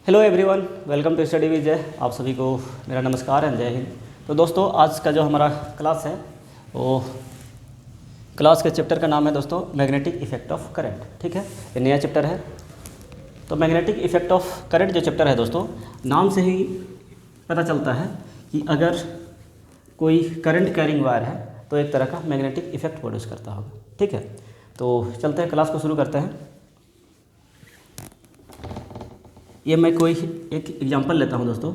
Hello everyone, welcome to study Vijay. आप सभी को मेरा नमस्कार एंड जय हिंद। तो दोस्तों, आज का जो हमारा क्लास है वो क्लास के चैप्टर का नाम है दोस्तों मैग्नेटिक इफेक्ट ऑफ करंट। ठीक है, ये नया चैप्टर है। तो मैग्नेटिक इफेक्ट ऑफ करंट जो चैप्टर है दोस्तों, नाम से ही पता चलता है कि अगर कोई करंट कैरिंग वायर है तो एक तरह का मैग्नेटिक इफेक्ट प्रोड्यूस करता होगा। ठीक है, तो चलते हैं, क्लास को शुरू करते हैं। ये मैं कोई एक एग्जांपल लेता हूँ दोस्तों।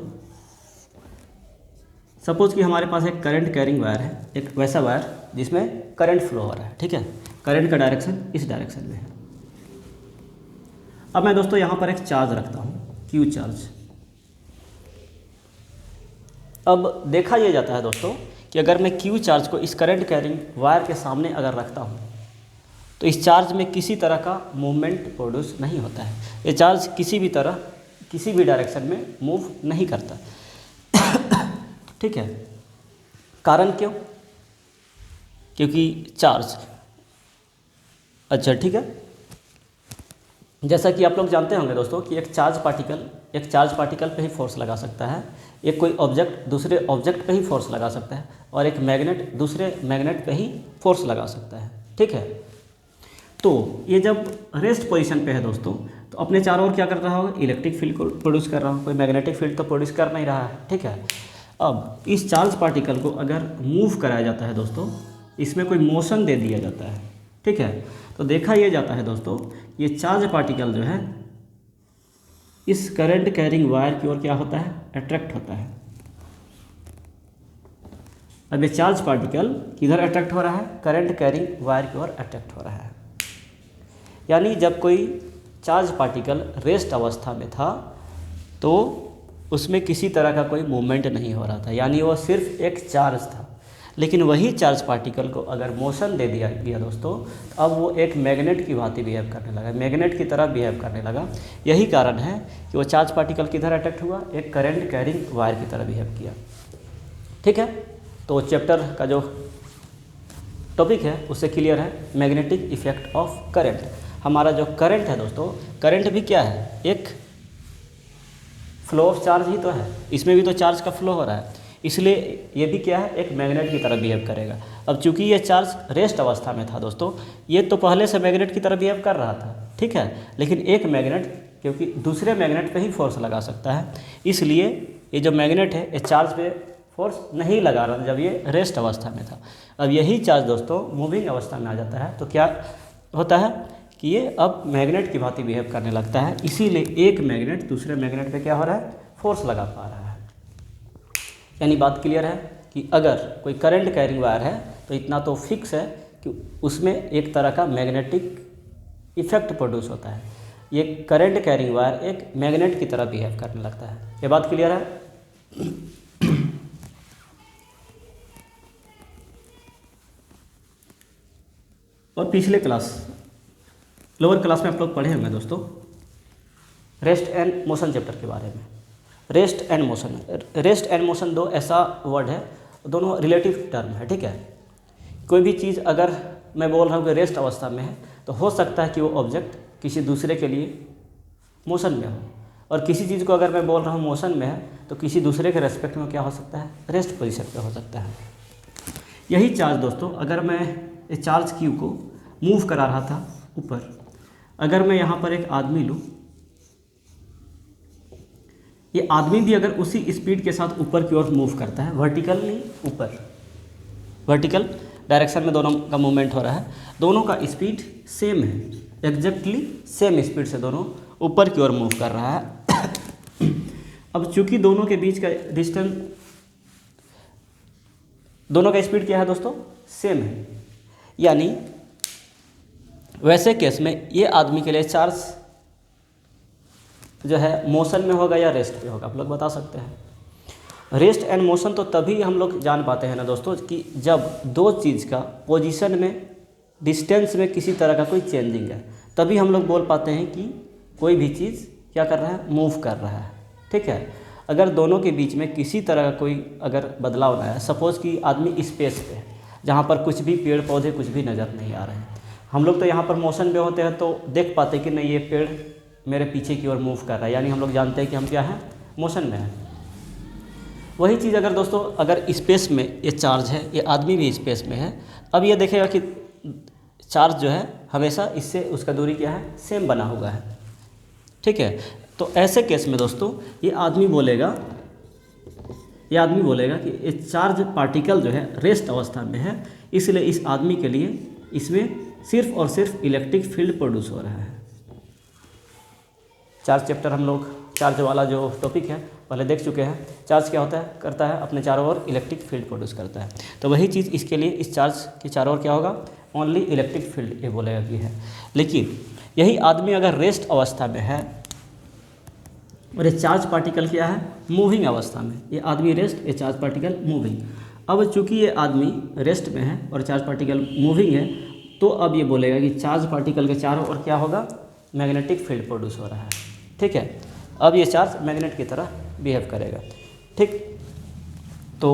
सपोज कि हमारे पास एक करंट कैरिंग वायर है, एक वैसा वायर जिसमें करंट फ्लो हो रहा है। ठीक है, करंट का डायरेक्शन इस डायरेक्शन में है। अब मैं दोस्तों यहाँ पर एक चार्ज रखता हूँ, क्यू चार्ज। अब देखा यह जाता है दोस्तों कि अगर मैं क्यू चार्ज को इस करंट कैरिंग वायर के सामने अगर रखता हूँ तो इस चार्ज में किसी तरह का मूवमेंट प्रोड्यूस नहीं होता है। ये चार्ज किसी भी तरह किसी भी डायरेक्शन में मूव नहीं करता। ठीक है, कारण क्यों? क्योंकि चार्ज, अच्छा ठीक है, जैसा कि आप लोग जानते होंगे दोस्तों कि एक चार्ज पार्टिकल पे ही फोर्स लगा सकता है, एक कोई ऑब्जेक्ट दूसरे ऑब्जेक्ट पे ही फोर्स लगा सकता है, और एक मैग्नेट दूसरे मैग्नेट पे ही फोर्स लगा सकता है। ठीक है, तो ये जब रेस्ट पोजीशन पे है दोस्तों तो अपने चारों ओर क्या कर रहा होगा? इलेक्ट्रिक फील्ड को प्रोड्यूस कर रहा होगा, कोई मैग्नेटिक फील्ड तो प्रोड्यूस कर नहीं रहा है। ठीक है, अब इस चार्ज पार्टिकल को अगर मूव कराया जाता है दोस्तों, इसमें कोई मोशन दे दिया जाता है। ठीक है, तो देखा यह जाता है दोस्तों, ये चार्ज पार्टिकल जो है इस करंट कैरिंग वायर की ओर क्या होता है? अट्रैक्ट होता है। अब ये चार्ज पार्टिकल किधर अट्रैक्ट हो रहा है? करंट कैरिंग वायर की ओर अट्रैक्ट हो रहा है। यानी जब कोई चार्ज पार्टिकल रेस्ट अवस्था में था तो उसमें किसी तरह का कोई मूवमेंट नहीं हो रहा था, यानी वो सिर्फ एक चार्ज था। लेकिन वही चार्ज पार्टिकल को अगर मोशन दे दिया गया दोस्तों, तो अब वो एक मैग्नेट की भांति बिहेव करने लगा, मैग्नेट की तरह बिहेव करने लगा। यही कारण है कि वो चार्ज पार्टिकल किधर अट्रैक्ट हुआ? एक करंट कैरिंग वायर की तरह बिहेव किया। ठीक है, तो चैप्टर का जो टॉपिक है उससे क्लियर है, मैग्नेटिक इफेक्ट ऑफ करंट। हमारा जो करंट है दोस्तों, करंट भी क्या है? एक फ्लो ऑफ चार्ज ही तो है, इसमें भी तो चार्ज का फ्लो हो रहा है, इसलिए ये भी क्या है? एक मैग्नेट की तरह बिहेव करेगा। अब चूंकि ये चार्ज रेस्ट अवस्था में था दोस्तों, ये तो पहले से मैग्नेट की तरह बिहेव कर रहा था। ठीक है, लेकिन एक मैग्नेट क्योंकि दूसरे मैग्नेट पे ही फोर्स लगा सकता है, इसलिए ये जो मैग्नेट है ये चार्ज पे फोर्स नहीं लगा रहा था जब ये रेस्ट अवस्था में था। अब यही चार्ज दोस्तों मूविंग अवस्था में आ जाता है तो क्या होता है कि ये अब मैग्नेट की भांति बिहेव करने लगता है, इसीलिए एक मैग्नेट दूसरे मैग्नेट पे क्या हो रहा है? फोर्स लगा पा रहा है। यानी बात क्लियर है कि अगर कोई करंट कैरिंग वायर है तो इतना तो फिक्स है कि उसमें एक तरह का मैग्नेटिक इफेक्ट प्रोड्यूस होता है। ये करंट कैरिंग वायर एक मैग्नेट की तरह बिहेव करने लगता है। ये बात क्लियर है? और पिछले क्लास लोअर क्लास में आप लोग पढ़े होंगे दोस्तों रेस्ट एंड मोशन चैप्टर के बारे में। रेस्ट एंड मोशन दो ऐसा वर्ड है, दोनों रिलेटिव टर्म है। ठीक है, कोई भी चीज़ अगर मैं बोल रहा हूँ कि रेस्ट अवस्था में है तो हो सकता है कि वो ऑब्जेक्ट किसी दूसरे के लिए मोशन में हो, और किसी चीज़ को अगर मैं बोल रहा हूँ मोशन में है तो किसी दूसरे के रेस्पेक्ट में क्या हो सकता है? रेस्ट पोजीशन पे हो सकता है। यही चार्ज दोस्तों, अगर मैं इस चार्ज क्यू को मूव करा रहा था ऊपर, अगर मैं यहाँ पर एक आदमी लूँ, ये आदमी भी अगर उसी स्पीड के साथ ऊपर की ओर मूव करता है, वर्टिकली ऊपर, वर्टिकल डायरेक्शन में दोनों का मूवमेंट हो रहा है, दोनों का स्पीड सेम है, एग्जैक्टली सेम स्पीड से दोनों ऊपर की ओर मूव कर रहा है। अब चूंकि दोनों के बीच का डिस्टेंस, दोनों का स्पीड क्या है दोस्तों? सेम है, यानी वैसे केस में ये आदमी के लिए चार्ज जो है मोशन में होगा या रेस्ट पे होगा? आप लोग बता सकते हैं। रेस्ट एंड मोशन तो तभी हम लोग जान पाते हैं ना दोस्तों कि जब दो चीज़ का पोजीशन में, डिस्टेंस में किसी तरह का कोई चेंजिंग है, तभी हम लोग बोल पाते हैं कि कोई भी चीज़ क्या कर रहा है? मूव कर रहा है। ठीक है, अगर दोनों के बीच में किसी तरह का कोई अगर बदलाव ना है, सपोज़ कि आदमी स्पेस पे है जहाँ पर कुछ भी पेड़ पौधे कुछ भी नज़र नहीं आ रहे हैं, हम लोग तो यहाँ पर मोशन में होते हैं तो देख पाते कि नहीं ये पेड़ मेरे पीछे की ओर मूव कर रहा है, यानी हम लोग जानते हैं कि हम क्या हैं, मोशन में है। वही चीज़ अगर दोस्तों अगर स्पेस में ये चार्ज है, ये आदमी भी स्पेस में है, अब ये देखेगा कि चार्ज जो है हमेशा इससे उसका दूरी क्या है, सेम बना हुआ है, ठीक है। तो ऐसे केस में दोस्तों ये आदमी बोलेगा कि ये चार्ज पार्टिकल जो है रेस्ट अवस्था में है, इसलिए इस आदमी के लिए इसमें सिर्फ और सिर्फ इलेक्ट्रिक फील्ड प्रोड्यूस हो रहा है। चार्ज चैप्टर हम लोग चार्ज वाला जो टॉपिक है पहले देख चुके हैं। चार्ज क्या होता है, करता है अपने चारों ओर इलेक्ट्रिक फील्ड प्रोड्यूस करता है। तो वही चीज़ इसके लिए इस चार्ज के चारों ओर क्या होगा, ओनली इलेक्ट्रिक फील्ड ये बोलेगा कि है। लेकिन यही आदमी अगर रेस्ट अवस्था में है और ये चार्ज पार्टिकल क्या है, मूविंग अवस्था में, ये आदमी रेस्ट, ये चार्ज पार्टिकल मूविंग। अब चूंकि ये आदमी रेस्ट में है और चार्ज पार्टिकल मूविंग है, तो अब ये बोलेगा कि चार्ज पार्टिकल के चारों ओर क्या होगा, मैग्नेटिक फील्ड प्रोड्यूस हो रहा है, ठीक है। अब ये चार्ज मैग्नेट की तरह बिहेव करेगा, ठीक। तो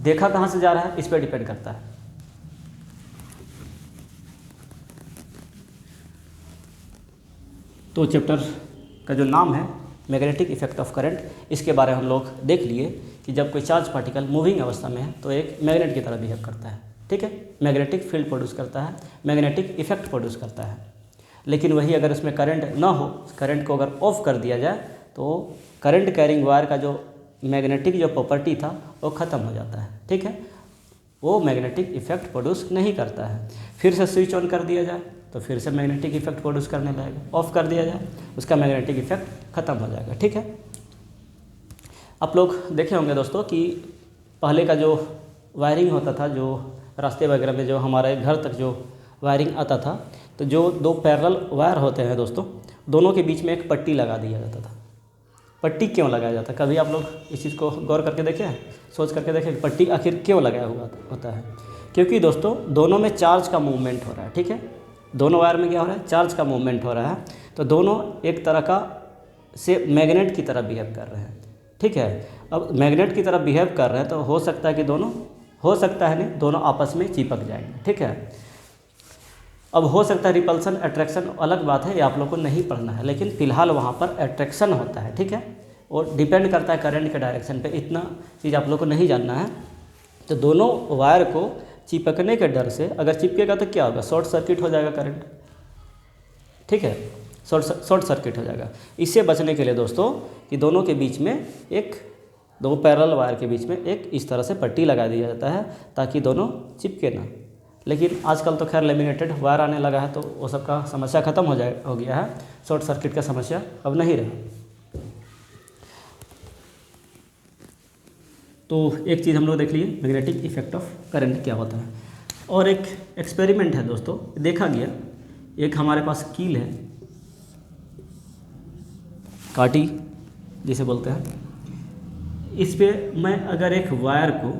देखा कहाँ से जा रहा है, इस पर डिपेंड करता है। तो चैप्टर का जो नाम है मैग्नेटिक इफेक्ट ऑफ करंट, इसके बारे में हम लोग देख लिए कि जब कोई चार्ज पार्टिकल मूविंग अवस्था में है तो एक मैग्नेट की तरह बिहेव करता है, ठीक है। मैग्नेटिक फील्ड प्रोड्यूस करता है, मैग्नेटिक इफेक्ट प्रोड्यूस करता है। लेकिन वही अगर उसमें करंट ना हो, करंट को अगर ऑफ कर दिया जाए तो करंट कैरिंग वायर का जो मैग्नेटिक जो प्रॉपर्टी था वो ख़त्म हो जाता है, ठीक है। वो मैग्नेटिक इफेक्ट प्रोड्यूस नहीं करता है। फिर से स्विच ऑन कर दिया जाए तो फिर से मैग्नेटिक इफेक्ट प्रोड्यूस करने लगेगा, ऑफ कर दिया जाए उसका मैग्नेटिक इफेक्ट ख़त्म हो जाएगा, ठीक है। आप लोग देखे होंगे दोस्तों कि पहले का जो वायरिंग होता था, जो रास्ते वगैरह में जो हमारे घर तक जो वायरिंग आता था, तो जो दो पैरेलल वायर होते हैं दोस्तों, दोनों के बीच में एक पट्टी लगा दिया जाता था। पट्टी क्यों लगाया जाता है, कभी आप लोग इस चीज़ को गौर करके देखें, सोच करके देखें पट्टी आखिर क्यों लगाया हुआ होता है। क्योंकि दोस्तों दोनों में चार्ज का मूवमेंट हो रहा है, ठीक है। दोनों वायर में क्या हो रहा है, चार्ज का मूवमेंट हो रहा है, तो दोनों एक तरह का से मैग्नेट की तरह बिहेव कर रहे हैं, ठीक है। अब मैग्नेट की तरह बिहेव कर रहे हैं तो हो सकता है कि दोनों, हो सकता है नहीं, दोनों आपस में चिपक जाएंगे, ठीक है। अब हो सकता है रिपल्सन अट्रैक्शन अलग बात है, ये आप लोग को नहीं पढ़ना है, लेकिन फिलहाल वहाँ पर अट्रैक्शन होता है, ठीक है। और डिपेंड करता है करंट के डायरेक्शन पे, इतना चीज़ आप लोग को नहीं जानना है। तो दोनों वायर को चिपकने के डर से, अगर चिपकेगा तो क्या होगा, शॉर्ट सर्किट हो जाएगा करंट, ठीक है, शॉर्ट सर्किट हो जाएगा। इससे बचने के लिए दोस्तों कि दोनों के बीच में एक, दो पैरेलल वायर के बीच में एक इस तरह से पट्टी लगा दिया जाता है ताकि दोनों चिपके ना। लेकिन आजकल तो खैर लेमिनेटेड वायर आने लगा है, तो वो सब का समस्या ख़त्म हो गया है, शॉर्ट सर्किट का समस्या अब नहीं रहा। तो एक चीज़ हम लोग देख लिए मैग्नेटिक इफेक्ट ऑफ करंट क्या होता है। और एक एक्सपेरिमेंट है दोस्तों, देखा गया, एक हमारे पास कील है, काटी जिसे बोलते हैं, इस पे मैं अगर एक वायर को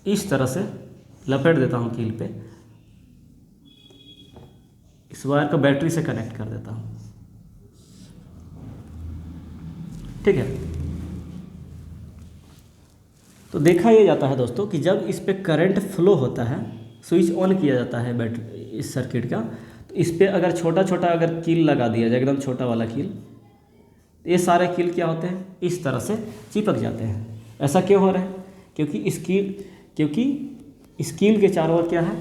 इस तरह से लपेट देता हूँ कील पे, इस वायर को बैटरी से कनेक्ट कर देता हूँ, ठीक है। तो देखा यह जाता है दोस्तों कि जब इस पे करंट फ्लो होता है, स्विच ऑन किया जाता है बैटरी इस सर्किट का, तो इस पे अगर छोटा छोटा अगर कील लगा दिया जाए, एकदम छोटा वाला कील, ये सारे कील क्या होते हैं, इस तरह से चिपक जाते हैं। ऐसा क्यों हो रहा है, क्योंकि इस कील के चारों ओर क्या है,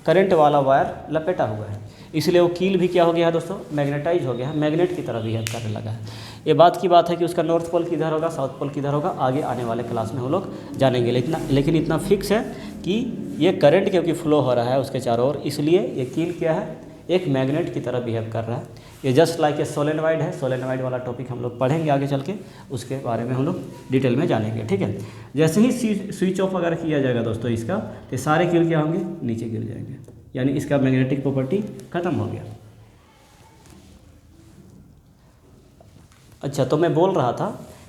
करंट वाला वायर लपेटा हुआ है, इसलिए वो कील भी क्या हो गया है दोस्तों, मैग्नेटाइज हो गया है, मैग्नेट की तरह बिहेव करने लगा है। ये बात की बात है कि उसका नॉर्थ पोल किधर होगा, साउथ पोल किधर होगा, आगे आने वाले क्लास में हम लोग जानेंगे। लेकिन इतना फिक्स है कि ये करंट क्योंकि फ्लो हो रहा है उसके चारों ओर, इसलिए ये कील क्या है, एक मैग्नेट की तरह बिहेव कर रहा है। ये जस्ट लाइक ए सोलेनॉइड है, सोलेनॉइड वाला टॉपिक हम लोग पढ़ेंगे आगे चल के, उसके बारे में हम लोग डिटेल में जानेंगे, ठीक है। जैसे ही स्विच ऑफ अगर किया जाएगा दोस्तों इसका, तो सारे कील क्या होंगे, नीचे गिर जाएंगे, यानी इसका मैग्नेटिक प्रॉपर्टी खत्म हो गया। अच्छा, तो मैं बोल रहा था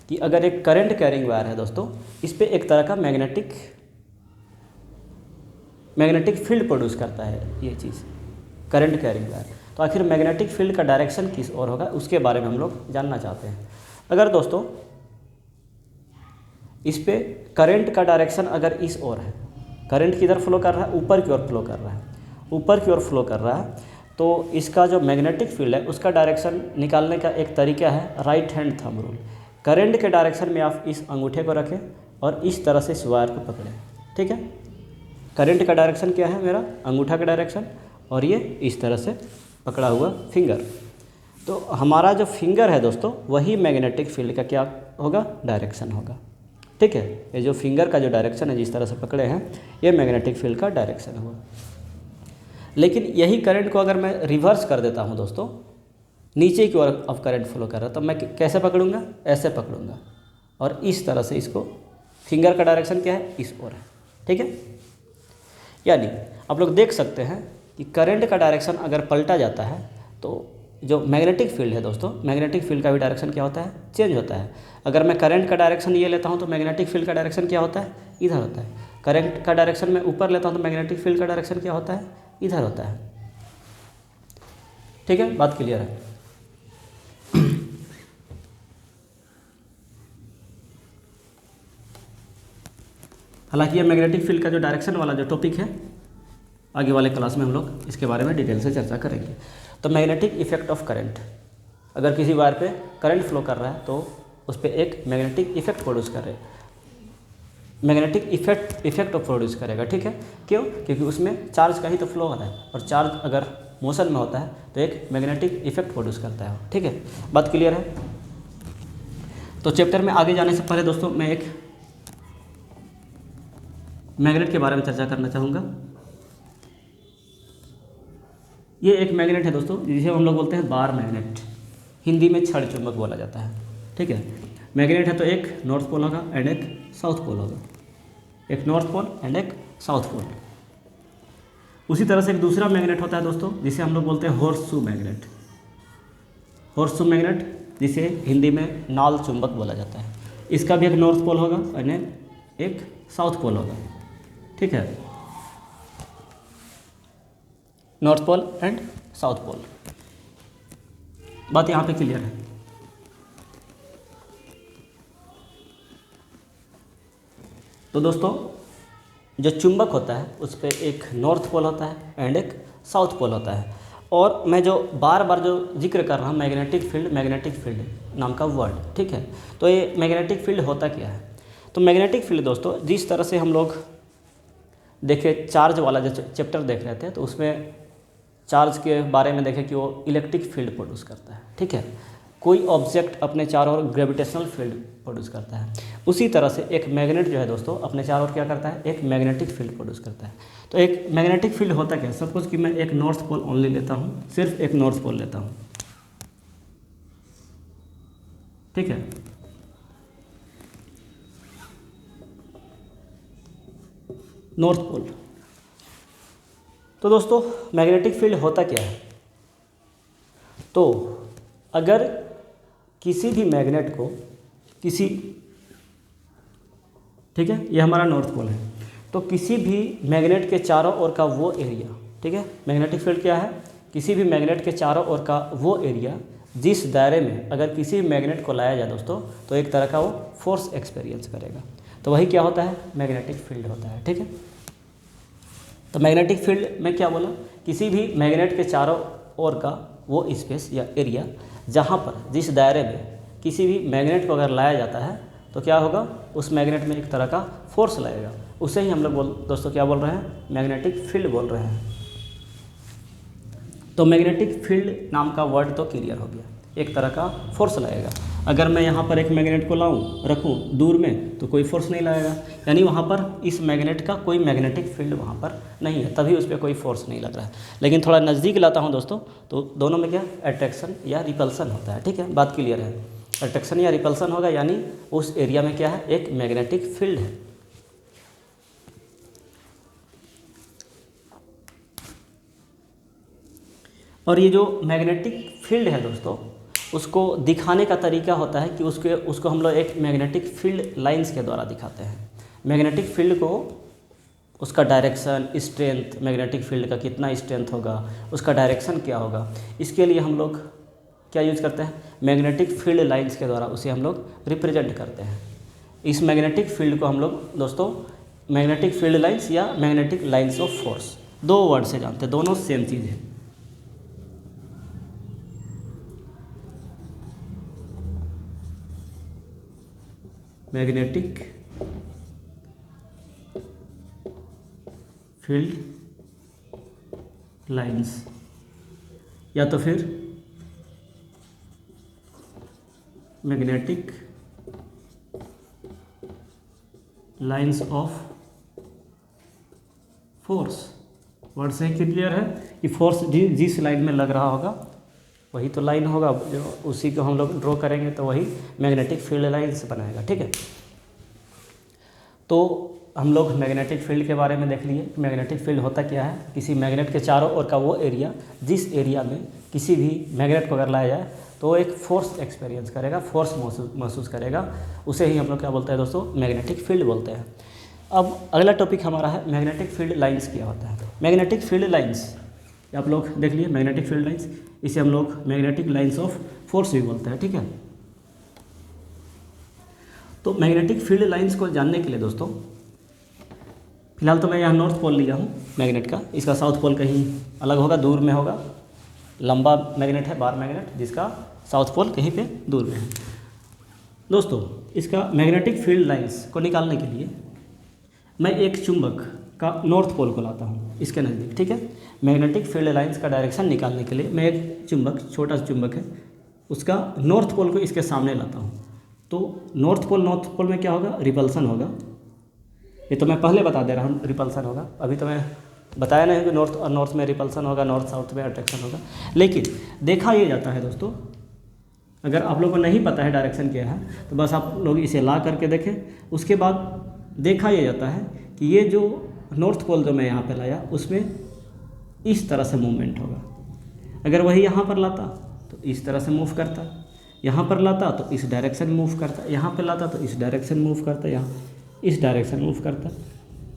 कि अगर एक करंट कैरिंग वायर है दोस्तों, इस पर एक तरह का मैग्नेटिक फील्ड प्रोड्यूस करता है ये चीज़, करंट कैरिंग वायर। तो आखिर मैग्नेटिक फील्ड का डायरेक्शन किस ओर होगा, उसके बारे में हम लोग जानना चाहते हैं। अगर दोस्तों इस पे करंट का डायरेक्शन अगर इस ओर है, करंट किधर फ्लो कर रहा है, ऊपर की ओर फ्लो कर रहा है, ऊपर की ओर फ्लो कर रहा है, तो इसका जो मैग्नेटिक फील्ड है उसका डायरेक्शन निकालने का एक तरीका है right hand thumb rule. Current के डायरेक्शन में आप इस अंगूठे को रखें और इस तरह से इस वायर को पकड़ें, ठीक है। करंट का डायरेक्शन क्या है, मेरा अंगूठा का डायरेक्शन, और ये इस तरह से पकड़ा हुआ फिंगर। तो हमारा जो फिंगर है दोस्तों वही मैग्नेटिक फील्ड का क्या होगा, डायरेक्शन होगा, ठीक है। ये जो फिंगर का जो डायरेक्शन है जिस तरह से पकड़े हैं ये मैग्नेटिक फील्ड का डायरेक्शन होगा। लेकिन यही करंट को अगर मैं रिवर्स कर देता हूँ दोस्तों, नीचे की ओर अब करंट फ्लो कर रहा है, तो मैं कैसे पकड़ूंगा, ऐसे पकड़ूंगा और इस तरह से इसको, फिंगर का डायरेक्शन क्या है, इस ओर है, ठीक है। यानी आप लोग देख सकते हैं कि करंट का डायरेक्शन अगर पलटा जाता है तो जो मैग्नेटिक फील्ड है दोस्तों, मैग्नेटिक फील्ड का भी डायरेक्शन क्या होता है, चेंज होता है। अगर मैं करंट का डायरेक्शन ये लेता हूँ तो मैग्नेटिक फील्ड का डायरेक्शन क्या होता है, इधर होता है। करंट का डायरेक्शन मैं ऊपर लेता हूँ तो मैग्नेटिक फील्ड का डायरेक्शन क्या होता है, इधर होता है, ठीक है। बात क्लियर है। हालांकि ये मैग्नेटिक फील्ड का जो डायरेक्शन वाला जो टॉपिक है, आगे वाले क्लास में हम लोग इसके बारे में डिटेल से चर्चा करेंगे। तो मैग्नेटिक इफेक्ट ऑफ करंट, अगर किसी वायर पे करंट फ्लो कर रहा है तो उस पर एक मैग्नेटिक इफेक्ट प्रोड्यूस कर रहे, मैग्नेटिक इफेक्ट प्रोड्यूस करेगा, ठीक है। क्यों, क्योंकि उसमें चार्ज का ही तो फ्लो हो रहा है और चार्ज अगर मोशन में होता है तो एक मैग्नेटिक इफेक्ट प्रोड्यूस करता है, ठीक है। बात क्लियर है। तो चैप्टर में आगे जाने से पहले दोस्तों मैं एक मैग्नेट के बारे में चर्चा करना चाहूँगा। ये एक मैग्नेट है दोस्तों जिसे हम लोग बोलते हैं बार मैग्नेट, हिंदी में छड़ चुंबक बोला जाता है, ठीक है। मैग्नेट है तो एक नॉर्थ पोल होगा एंड एक साउथ पोल होगा, एक नॉर्थ पोल एंड एक साउथ पोल। उसी तरह से एक दूसरा मैग्नेट होता है दोस्तों जिसे हम लोग बोलते हैं horse shoe magnet, horse shoe magnet जिसे हिंदी में नाल चुंबक बोला जाता है। इसका भी एक नॉर्थ पोल होगा एंड एक साउथ पोल होगा, ठीक है। North pole and south pole, बात यहाँ पे क्लियर है। तो दोस्तों जो चुंबक होता है उस पर एक नॉर्थ पोल होता है एंड एक साउथ पोल होता है। और मैं जो बार बार जो जिक्र कर रहा हूँ मैग्नेटिक फील्ड नाम का वर्ड, ठीक है। तो ये मैग्नेटिक फील्ड होता क्या है, तो मैग्नेटिक फील्ड दोस्तों जिस तरह से हम लोग देखे चार्ज वाला जो चैप्टर देख रहे थे तो उसमें चार्ज के बारे में देखें कि वो इलेक्ट्रिक फील्ड प्रोड्यूस करता है, ठीक है। कोई ऑब्जेक्ट अपने चारों ओर ग्रेविटेशनल फील्ड प्रोड्यूस करता है, उसी तरह से एक मैग्नेट जो है दोस्तों अपने चारों ओर क्या करता है, एक मैग्नेटिक फील्ड प्रोड्यूस करता है। तो एक मैग्नेटिक फील्ड होता क्या है, सपोज कि मैं एक नॉर्थ पोल ओनली लेता हूँ, सिर्फ एक नॉर्थ पोल लेता हूँ, ठीक है। North pole. तो दोस्तों मैग्नेटिक फील्ड होता क्या है, तो अगर किसी भी मैग्नेट को किसी, ठीक है, ये हमारा नॉर्थ पोल है, तो किसी भी मैग्नेट के चारों ओर का वो एरिया, ठीक है, मैग्नेटिक फील्ड क्या है, किसी भी मैग्नेट के चारों ओर का वो एरिया जिस दायरे में अगर किसी भी मैग्नेट को लाया जाए दोस्तों तो एक तरह का वो फोर्स एक्सपीरियंस करेगा, तो वही क्या होता है, मैग्नेटिक फील्ड होता है, ठीक है। तो मैग्नेटिक फील्ड में क्या बोला, किसी भी मैग्नेट के चारों ओर का वो स्पेस या एरिया जहाँ पर जिस दायरे में किसी भी मैग्नेट को अगर लाया जाता है तो क्या होगा, उस मैग्नेट में एक तरह का फोर्स लगेगा, उसे ही हम लोग दोस्तों क्या बोल रहे हैं, मैग्नेटिक फील्ड बोल रहे हैं। तो मैग्नेटिक फील्ड नाम का वर्ड तो क्लियर हो गया, एक तरह का फोर्स लगेगा। अगर मैं यहाँ पर एक मैग्नेट को लाऊं रखूं दूर में तो कोई फोर्स नहीं लगेगा, यानी वहाँ पर इस मैग्नेट का कोई मैग्नेटिक फील्ड वहाँ पर नहीं है, तभी उस पर कोई फोर्स नहीं लग रहा है। लेकिन थोड़ा नज़दीक लाता हूँ दोस्तों तो दोनों में क्या अट्रैक्शन या रिपल्सन होता है, ठीक है, बात क्लियर है। अट्रैक्शन या रिपल्सन होगा यानी उस एरिया में क्या है, एक मैग्नेटिक फील्ड है। और ये जो मैग्नेटिक फील्ड है दोस्तों उसको दिखाने का तरीका होता है कि उसको हम लोग एक मैग्नेटिक फील्ड लाइंस के द्वारा दिखाते हैं। मैग्नेटिक फील्ड को उसका डायरेक्शन, स्ट्रेंथ, मैग्नेटिक फील्ड का कितना स्ट्रेंथ होगा, उसका डायरेक्शन क्या होगा, इसके लिए हम लोग क्या यूज़ करते हैं, मैग्नेटिक फील्ड लाइंस के द्वारा उसे हम लोग रिप्रेजेंट करते हैं। इस मैग्नेटिक फील्ड को हम लोग दोस्तों मैग्नेटिक फील्ड लाइंस या मैग्नेटिक लाइंस ऑफ फोर्स, दो वर्ड से जानते हैं, दोनों सेम चीज़ है। मैग्नेटिक फील्ड लाइंस या तो फिर magnetic lines of force. Word से क्लियर है कि फोर्स जिस लाइन में लग रहा होगा वही तो लाइन होगा, जो उसी को हम लोग ड्रॉ करेंगे तो वही मैग्नेटिक फील्ड लाइंस बनाएगा। ठीक है, तो हम लोग मैग्नेटिक फील्ड के बारे में देख लिए। मैग्नेटिक फील्ड होता क्या है, किसी मैग्नेट के चारों ओर का वो एरिया जिस एरिया में किसी भी मैग्नेट को अगर लाया जाए तो वो एक फोर्स एक्सपीरियंस करेगा, फोर्स महसूस करेगा, उसे ही हम लोग क्या बोलते हैं दोस्तों, मैग्नेटिक फील्ड बोलते हैं। अब अगला टॉपिक हमारा है मैग्नेटिक फील्ड लाइंस क्या होता है। मैग्नेटिक फील्ड लाइंस आप लोग देख लिए, मैग्नेटिक फील्ड लाइंस, इसे हम लोग मैग्नेटिक लाइंस ऑफ फोर्स भी बोलते हैं। ठीक है, तो मैग्नेटिक फील्ड लाइंस को जानने के लिए दोस्तों, फिलहाल तो मैं यहाँ नॉर्थ पोल लिया हूँ मैग्नेट का, इसका साउथ पोल कहीं अलग होगा, दूर में होगा। लंबा मैग्नेट है, बार मैग्नेट, जिसका साउथ पोल कहीं पे दूर में है। दोस्तों इसका मैग्नेटिक फील्ड लाइंस को निकालने के लिए मैं एक चुंबक का नॉर्थ पोल को लाता हूँ इसके नज़दीक। ठीक है, मैग्नेटिक फील्ड लाइंस का डायरेक्शन निकालने के लिए मैं एक चुंबक, छोटा सा चुंबक है, उसका नॉर्थ पोल को इसके सामने लाता हूँ। तो नॉर्थ पोल में क्या होगा, रिपल्सन होगा। ये तो मैं पहले बता दे रहा हूँ, रिपल्सन होगा। अभी तो मैं बताया नहीं कि नॉर्थ में रिपल्सन होगा, नॉर्थ साउथ में अट्रैक्शन होगा। लेकिन देखा ये जाता है दोस्तों, अगर आप लोगों को नहीं पता है डायरेक्शन क्या है तो बस आप लोग इसे ला करके देखें। उसके बाद देखा ये जाता है कि ये जो नॉर्थ पोल जो मैं यहाँ पे लाया उसमें इस तरह से मूवमेंट होगा। अगर वही यहाँ पर लाता तो इस तरह से मूव करता, यहाँ पर लाता तो इस डायरेक्शन मूव करता, यहाँ पे लाता तो इस डायरेक्शन मूव करता, यहाँ इस डायरेक्शन मूव करता,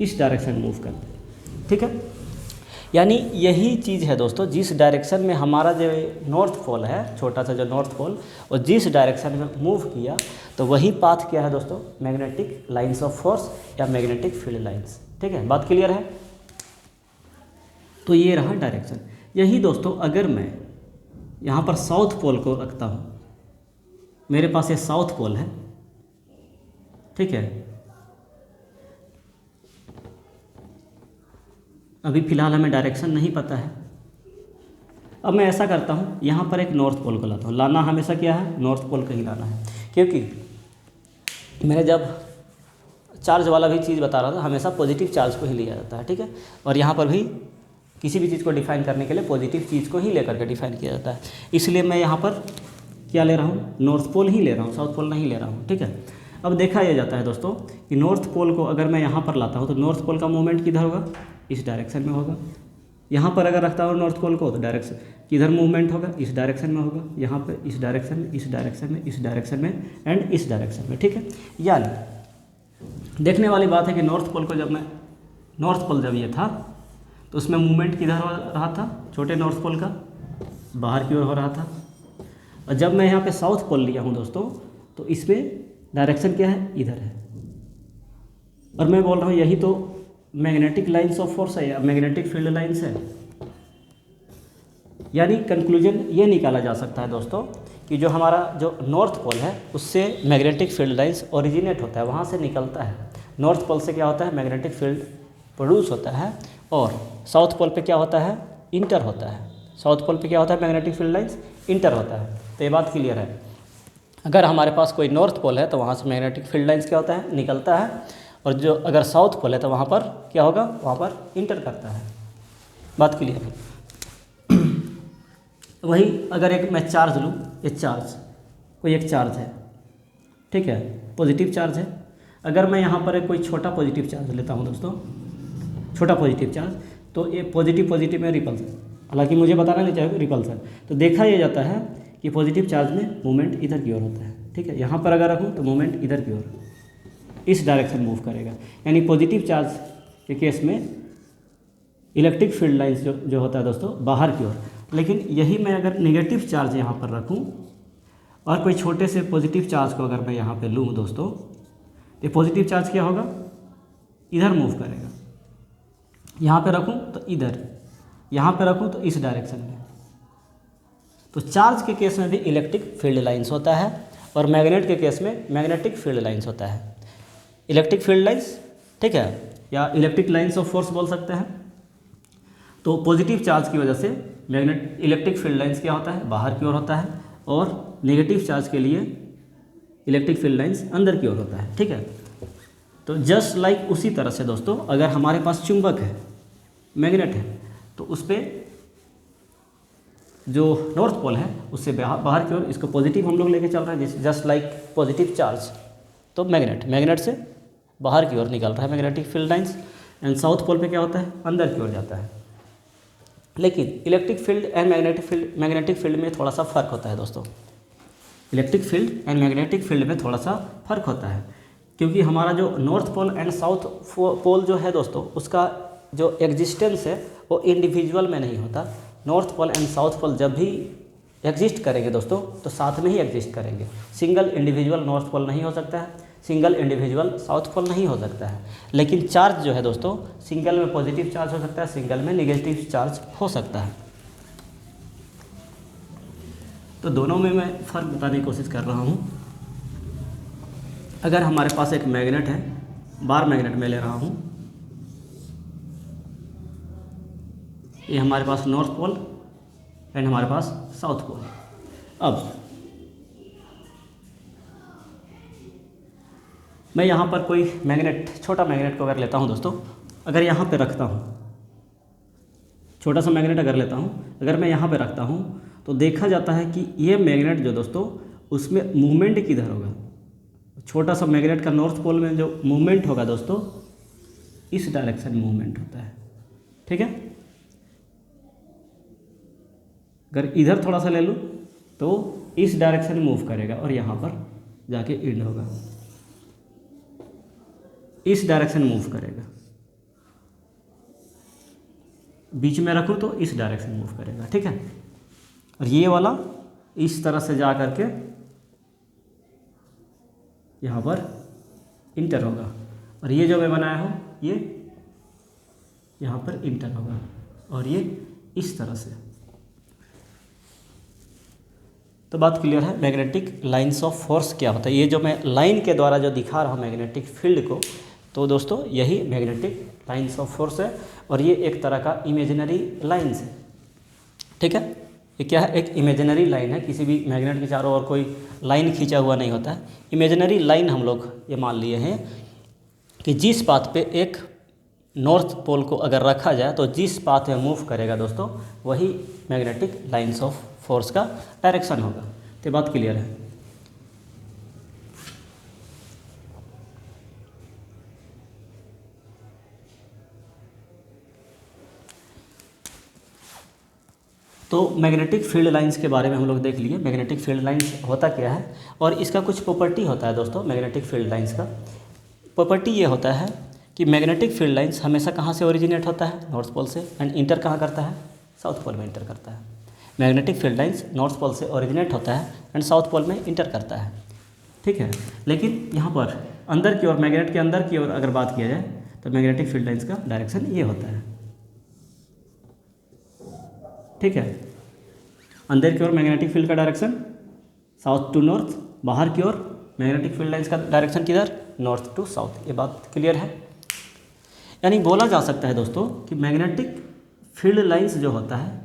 इस डायरेक्शन मूव करता। ठीक है, यानी यही चीज़ है दोस्तों, जिस डायरेक्शन में हमारा जो नॉर्थ पोल है, छोटा सा जो नॉर्थ पोल, और जिस डायरेक्शन में मूव किया तो वही पाथ क्या है दोस्तों, मैग्नेटिक लाइंस ऑफ फोर्स या मैग्नेटिक फील्ड लाइंस। ठीक है, बात क्लियर है। तो ये रहा डायरेक्शन। यही दोस्तों अगर मैं यहाँ पर साउथ पोल को रखता हूँ, मेरे पास ये साउथ पोल है। ठीक है, अभी फ़िलहाल हमें डायरेक्शन नहीं पता है। अब मैं ऐसा करता हूँ, यहाँ पर एक नॉर्थ पोल को लाता हूँ। लाना हमेशा क्या है, नॉर्थ पोल का ही लाना है, क्योंकि मैंने जब चार्ज वाला भी चीज़ बता रहा था, हमेशा पॉजिटिव चार्ज को ही लिया जाता है। ठीक है, और यहाँ पर भी किसी भी चीज़ को डिफाइन करने के लिए पॉजिटिव चीज़ को ही लेकर के डिफाइन किया जाता है। इसलिए मैं यहाँ पर क्या ले रहा हूँ, नॉर्थ पोल ही ले रहा हूँ, साउथ पोल नहीं ले रहा हूँ। ठीक है, अब देखा यह जाता है दोस्तों कि नॉर्थ पोल को अगर मैं यहाँ पर लाता हूँ तो नॉर्थ पोल का मूवमेंट किधर होगा, इस डायरेक्शन में होगा। यहाँ पर अगर रखता हूँ नॉर्थ पोल को तो डायरेक्शन किधर मूवमेंट होगा, इस डायरेक्शन में होगा। यहाँ पर इस डायरेक्शन में, इस डायरेक्शन में, इस डायरेक्शन में एंड इस डायरेक्शन में। ठीक है, यानी देखने वाली बात है कि नॉर्थ पोल को नॉर्थ पोल जब ये था तो उसमें मूवमेंट किधर हो रहा था, छोटे नॉर्थ पोल का बाहर की ओर हो रहा था। और जब मैं यहाँ पे साउथ पोल लिया हूँ दोस्तों तो इसमें डायरेक्शन क्या है, इधर है। और मैं बोल रहा हूँ यही तो मैग्नेटिक लाइंस ऑफ फोर्स है या मैग्नेटिक फील्ड लाइंस है। यानी कंक्लूजन ये निकाला जा सकता है दोस्तों कि जो हमारा जो नॉर्थ पोल है उससे मैग्नेटिक फील्ड लाइंस ओरिजिनेट होता है, वहाँ से निकलता है। नॉर्थ पोल से क्या होता है, मैग्नेटिक फील्ड प्रोड्यूस होता है, और साउथ पोल पे क्या होता है, इंटर होता है। साउथ पोल पे क्या होता है, मैग्नेटिक फील्ड लाइंस इंटर होता है। तो ये बात क्लियर है। अगर हमारे पास कोई नॉर्थ पोल है तो वहाँ से मैग्नेटिक फील्ड लाइंस क्या होता है, निकलता है, और जो अगर साउथ पोल है तो वहाँ पर क्या होगा, वहाँ पर इंटर करता है। बात क्लियर है। वही अगर एक मैं चार्ज लूँ, ये चार्ज कोई एक चार्ज है, ठीक है, पॉजिटिव चार्ज है। अगर मैं यहाँ पर एक कोई छोटा पॉजिटिव चार्ज लेता हूँ दोस्तों, छोटा पॉजिटिव चार्ज, तो ये पॉजिटिव में रिपल्सन, हालांकि मुझे बताना नहीं चाहिए रिपल्सन। तो देखा यह जाता है कि पॉजिटिव चार्ज में मूवमेंट इधर की ओर होता है। ठीक है, यहाँ पर अगर रखूँ तो मूवमेंट इधर की ओर इस डायरेक्शन मूव करेगा। यानी पॉजिटिव चार्ज के केस में इलेक्ट्रिक फील्ड लाइंस जो होता है दोस्तों बाहर की ओर। लेकिन यही मैं अगर नेगेटिव चार्ज यहाँ पर रखूँ और कोई छोटे से पॉजिटिव चार्ज को अगर मैं यहाँ पे लूँ दोस्तों, ये पॉजिटिव चार्ज क्या होगा, इधर मूव करेगा। यहाँ पे रखूँ तो इधर, यहाँ पे रखूँ तो इस डायरेक्शन में। तो चार्ज के केस में भी इलेक्ट्रिक फील्ड लाइंस होता है और मैग्नेट के केस में मैग्नेटिक फील्ड लाइंस होता है। इलेक्ट्रिक फील्ड लाइंस, ठीक है, या इलेक्ट्रिक लाइंस ऑफ फोर्स बोल सकते हैं। तो पॉजिटिव चार्ज की वजह से मैग्नेट इलेक्ट्रिक फील्ड लाइंस क्या होता है, बाहर की ओर होता है, और नेगेटिव चार्ज के लिए इलेक्ट्रिक फील्ड लाइंस अंदर की ओर होता है, ठीक है। तो जस्ट लाइक उसी तरह से दोस्तों, अगर हमारे पास चुंबक है, मैग्नेट है, तो उस पर जो नॉर्थ पोल है उससे बाहर की ओर इसको पॉजिटिव हम लोग लेके चल रहे हैं, जस्ट लाइक पॉजिटिव चार्ज। तो मैग्नेट से बाहर की ओर निकल रहा है magnetic field lines, and south pole पे क्या होता है, अंदर की ओर जाता है। लेकिन electric field and magnetic field में थोड़ा सा फर्क होता है दोस्तों। Electric field and magnetic field में थोड़ा सा फर्क होता है, क्योंकि हमारा जो north pole and south pole जो है दोस्तों, उसका जो एग्जिस्टेंस है वो इंडिविजुअल में नहीं होता। North pole and south pole जब भी एग्जिस्ट करेंगे दोस्तों, तो साथ में ही एग्जिस्ट करेंगे। सिंगल इंडिविजुअल नॉर्थ पोल नहीं हो सकता है, सिंगल इंडिविजुअल साउथ पोल नहीं हो सकता है। लेकिन चार्ज जो है दोस्तों, सिंगल में पॉजिटिव चार्ज हो सकता है, सिंगल में नेगेटिव चार्ज हो सकता है। तो दोनों में मैं फ़र्क बताने की कोशिश कर रहा हूँ। अगर हमारे पास एक मैग्नेट है, बार मैग्नेट में ले रहा हूँ, ये हमारे पास नॉर्थ पोल एंड हमारे पास साउथ पोल। अब मैं यहाँ पर कोई मैग्नेट, छोटा मैग्नेट को अगर लेता हूँ दोस्तों, अगर यहाँ पे रखता हूँ, छोटा सा मैग्नेट अगर लेता हूँ, अगर मैं यहाँ पे रखता हूँ, तो देखा जाता है कि ये मैग्नेट जो दोस्तों, उसमें मूवमेंट किधर होगा। छोटा सा मैग्नेट का नॉर्थ पोल में जो मूवमेंट होगा दोस्तों, इस डायरेक्शन में मूवमेंट होता है, ठीक है। अगर इधर थोड़ा सा ले लूँ तो इस डायरेक्शन में मूव करेगा और यहाँ पर जाके एंड होगा, इस डायरेक्शन में मूव करेगा। बीच में रखूँ तो इस डायरेक्शन में मूव करेगा, ठीक है। और ये वाला इस तरह से जा करके यहाँ पर इंटर होगा, और ये जो मैं बनाया हूँ ये यहाँ पर इंटर होगा, और ये इस तरह से। तो बात क्लियर है। मैग्नेटिक लाइंस ऑफ फोर्स क्या होता है, ये जो मैं लाइन के द्वारा जो दिखा रहा हूँ मैग्नेटिक फील्ड को, तो दोस्तों यही मैग्नेटिक लाइंस ऑफ फोर्स है। और ये एक तरह का इमेजिनरी लाइंस है, ठीक है। ये क्या है, एक इमेजिनरी लाइन है। किसी भी मैग्नेट के चारों ओर कोई लाइन खींचा हुआ नहीं होता है। इमेजिनरी लाइन हम लोग ये मान लिए हैं कि जिस पाथ पे एक नॉर्थ पोल को अगर रखा जाए, तो जिस पाथ में मूव करेगा दोस्तों, वही मैग्नेटिक लाइंस ऑफ फोर्स का डायरेक्शन होगा। तो बात क्लियर है। तो मैग्नेटिक फील्ड लाइंस के बारे में हम लोग देख लिए। मैग्नेटिक फील्ड लाइंस होता क्या है, और इसका कुछ प्रॉपर्टी होता है दोस्तों। मैग्नेटिक फील्ड लाइंस का प्रॉपर्टी ये होता है कि मैग्नेटिक फील्ड लाइंस हमेशा कहाँ से ओरिजिनेट होता है, नॉर्थ पोल से, एंड इंटर कहाँ करता है, साउथ पोल में इंटर करता है। Magnetic field lines north pole से ओरिजिनेट होता है एंड साउथ पोल में इंटर करता है, ठीक है। लेकिन यहाँ पर अंदर की ओर, मैग्नेट के अंदर की ओर अगर बात किया जाए, तो मैग्नेटिक फील्ड लाइंस का डायरेक्शन ये होता है, ठीक है। अंदर की ओर मैग्नेटिक फील्ड का डायरेक्शन साउथ टू नॉर्थ, बाहर की ओर मैग्नेटिक फील्ड लाइंस का डायरेक्शन किधर, नॉर्थ टू साउथ। ये बात क्लियर है। यानी बोला जा सकता है दोस्तों कि मैग्नेटिक फील्ड लाइंस जो होता है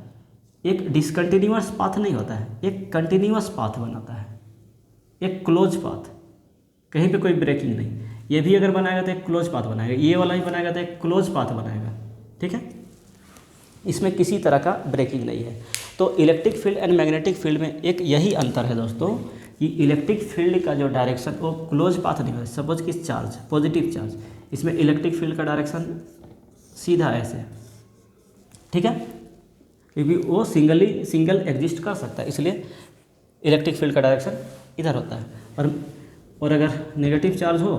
एक डिसकंटिन्यूअस पाथ नहीं होता है, एक कंटिन्यूअस पाथ बनाता है, एक क्लोज पाथ, कहीं पे कोई ब्रेकिंग नहीं। ये भी अगर बनाएगा तो एक क्लोज पाथ बनाएगा, ये वाला भी बनाएगा तो एक क्लोज पाथ बनाएगा, ठीक है। इसमें किसी तरह का ब्रेकिंग नहीं है। तो electric field and magnetic field में एक यही अंतर है दोस्तों कि इलेक्ट्रिक फील्ड का जो डायरेक्शन वो क्लोज पाथ नहीं होता। सपोज कि चार्ज, पॉजिटिव चार्ज, इसमें इलेक्ट्रिक फील्ड का डायरेक्शन सीधा ऐसे, ठीक है, क्योंकि वो सिंगल एग्जिस्ट कर सकता है, इसलिए इलेक्ट्रिक फील्ड का डायरेक्शन इधर होता है। और अगर नेगेटिव चार्ज हो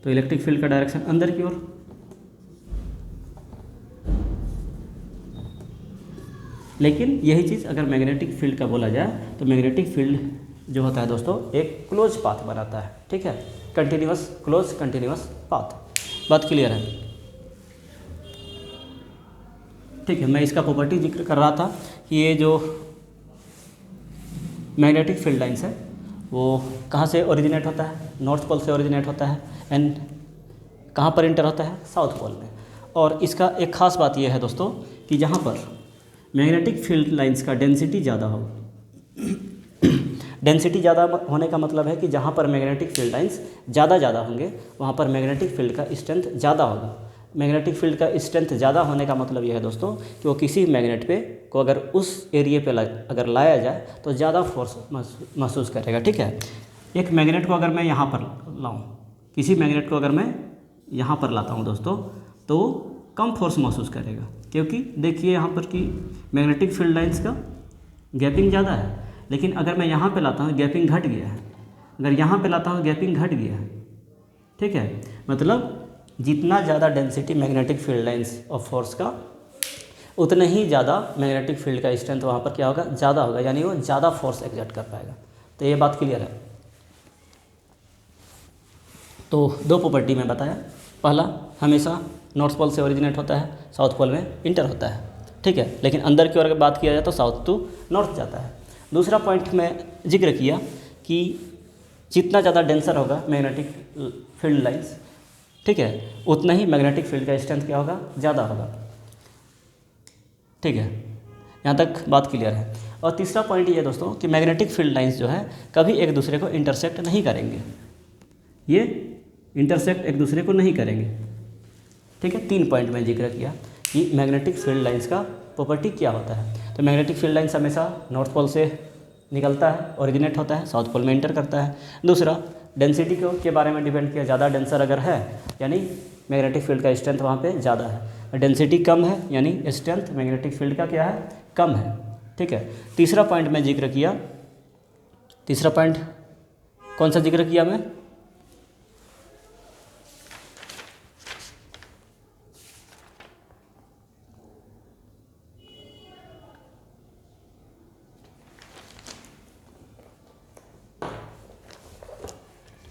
तो इलेक्ट्रिक फील्ड का डायरेक्शन अंदर की ओर। लेकिन यही चीज़ अगर मैग्नेटिक फील्ड का बोला जाए, तो मैग्नेटिक फील्ड जो होता है दोस्तों एक क्लोज पाथ बनाता है, ठीक है। Continuous close continuous path. बात क्लियर है? ठीक है, मैं इसका प्रॉपर्टी जिक्र कर रहा था कि ये जो मैग्नेटिक फील्ड लाइंस है वो कहाँ से ओरिजिनेट होता है? नॉर्थ पोल से ओरिजिनेट होता है एंड कहाँ पर इंटर होता है? साउथ पोल में। और इसका एक ख़ास बात यह है दोस्तों कि जहाँ पर मैग्नेटिक फील्ड लाइंस का डेंसिटी ज़्यादा हो, डेंसिटी ज़्यादा होने का मतलब है कि जहाँ पर मैग्नेटिक फील्ड लाइंस ज़्यादा होंगे वहाँ पर मैग्नेटिक फील्ड का स्ट्रेंथ ज़्यादा होगा। मैग्नेटिक फील्ड का स्ट्रेंथ ज़्यादा होने का मतलब यह है दोस्तों कि वो किसी मैग्नेट पे को अगर उस एरिया पे अगर लाया जाए तो ज़्यादा फोर्स महसूस करेगा। ठीक है, एक मैग्नेट को अगर मैं यहाँ पर लाऊं, किसी मैग्नेट को अगर मैं यहाँ पर लाता हूँ दोस्तों तो कम फोर्स महसूस करेगा, क्योंकि देखिए यहाँ पर कि मैग्नेटिक फील्ड लाइंस का गैपिंग ज़्यादा है। लेकिन अगर मैं यहाँ पे लाता हूँ गैपिंग घट गया है, अगर यहाँ पे लाता हूँ गैपिंग घट गया है। ठीक है, मतलब जितना ज़्यादा density magnetic field lines of force का उतना ही ज़्यादा मैग्नेटिक फील्ड का स्ट्रेंथ वहाँ पर क्या होगा? ज़्यादा होगा, यानी वो ज़्यादा फोर्स एक्सर्ट कर पाएगा। तो ये बात क्लियर है। तो दो प्रॉपर्टी में बताया, पहला हमेशा नॉर्थ पोल से ओरिजिनेट होता है, साउथ पोल में इंटर होता है। ठीक है, लेकिन अंदर की ओर अगर बात किया जाए तो साउथ टू नॉर्थ जाता है। दूसरा पॉइंट में जिक्र किया कि जितना ज़्यादा डेंसर होगा मैग्नेटिक फील्ड लाइंस, ठीक है, उतना ही मैग्नेटिक फील्ड का स्ट्रेंथ क्या होगा? ज़्यादा होगा। ठीक है, यहाँ तक बात क्लियर है। और तीसरा पॉइंट ये दोस्तों कि मैग्नेटिक फील्ड लाइंस जो है कभी एक दूसरे को इंटरसेक्ट नहीं करेंगे, ये इंटरसेक्ट एक दूसरे को नहीं करेंगे। ठीक है, 3 पॉइंट में जिक्र किया कि मैग्नेटिक फील्ड लाइंस का प्रॉपर्टी क्या होता है। तो मैग्नेटिक फील्ड लाइंस हमेशा नॉर्थ पोल से निकलता है, ओरिजिनेट होता है, साउथ पोल में इंटर करता है। दूसरा डेंसिटी के बारे में डिपेंड किया, ज़्यादा डेंसर अगर है यानी मैग्नेटिक फील्ड का स्ट्रेंथ वहाँ पे ज़्यादा है, डेंसिटी कम है यानी स्ट्रेंथ मैग्नेटिक फील्ड का क्या है? कम है। ठीक है, तीसरा पॉइंट में जिक्र किया, तीसरा पॉइंट कौन सा जिक्र किया मैं?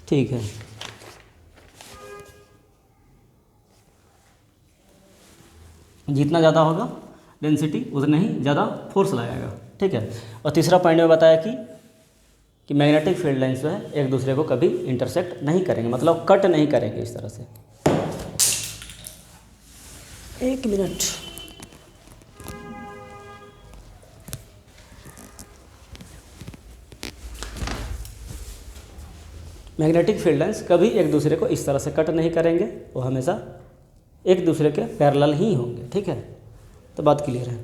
ठीक है, जितना ज़्यादा होगा डेंसिटी उतना ही ज़्यादा फोर्स लगाएगा। ठीक है, और तीसरा पॉइंट में बताया कि मैग्नेटिक फील्ड लाइंस जो है एक दूसरे को कभी इंटरसेक्ट नहीं करेंगे, मतलब कट नहीं करेंगे इस तरह से। 1 मिनट। मैग्नेटिक फील्ड लाइंस कभी एक दूसरे को इस तरह से कट नहीं करेंगे, वो हमेशा एक दूसरे के पैरेलल ही होंगे। ठीक है, तो बात क्लियर है।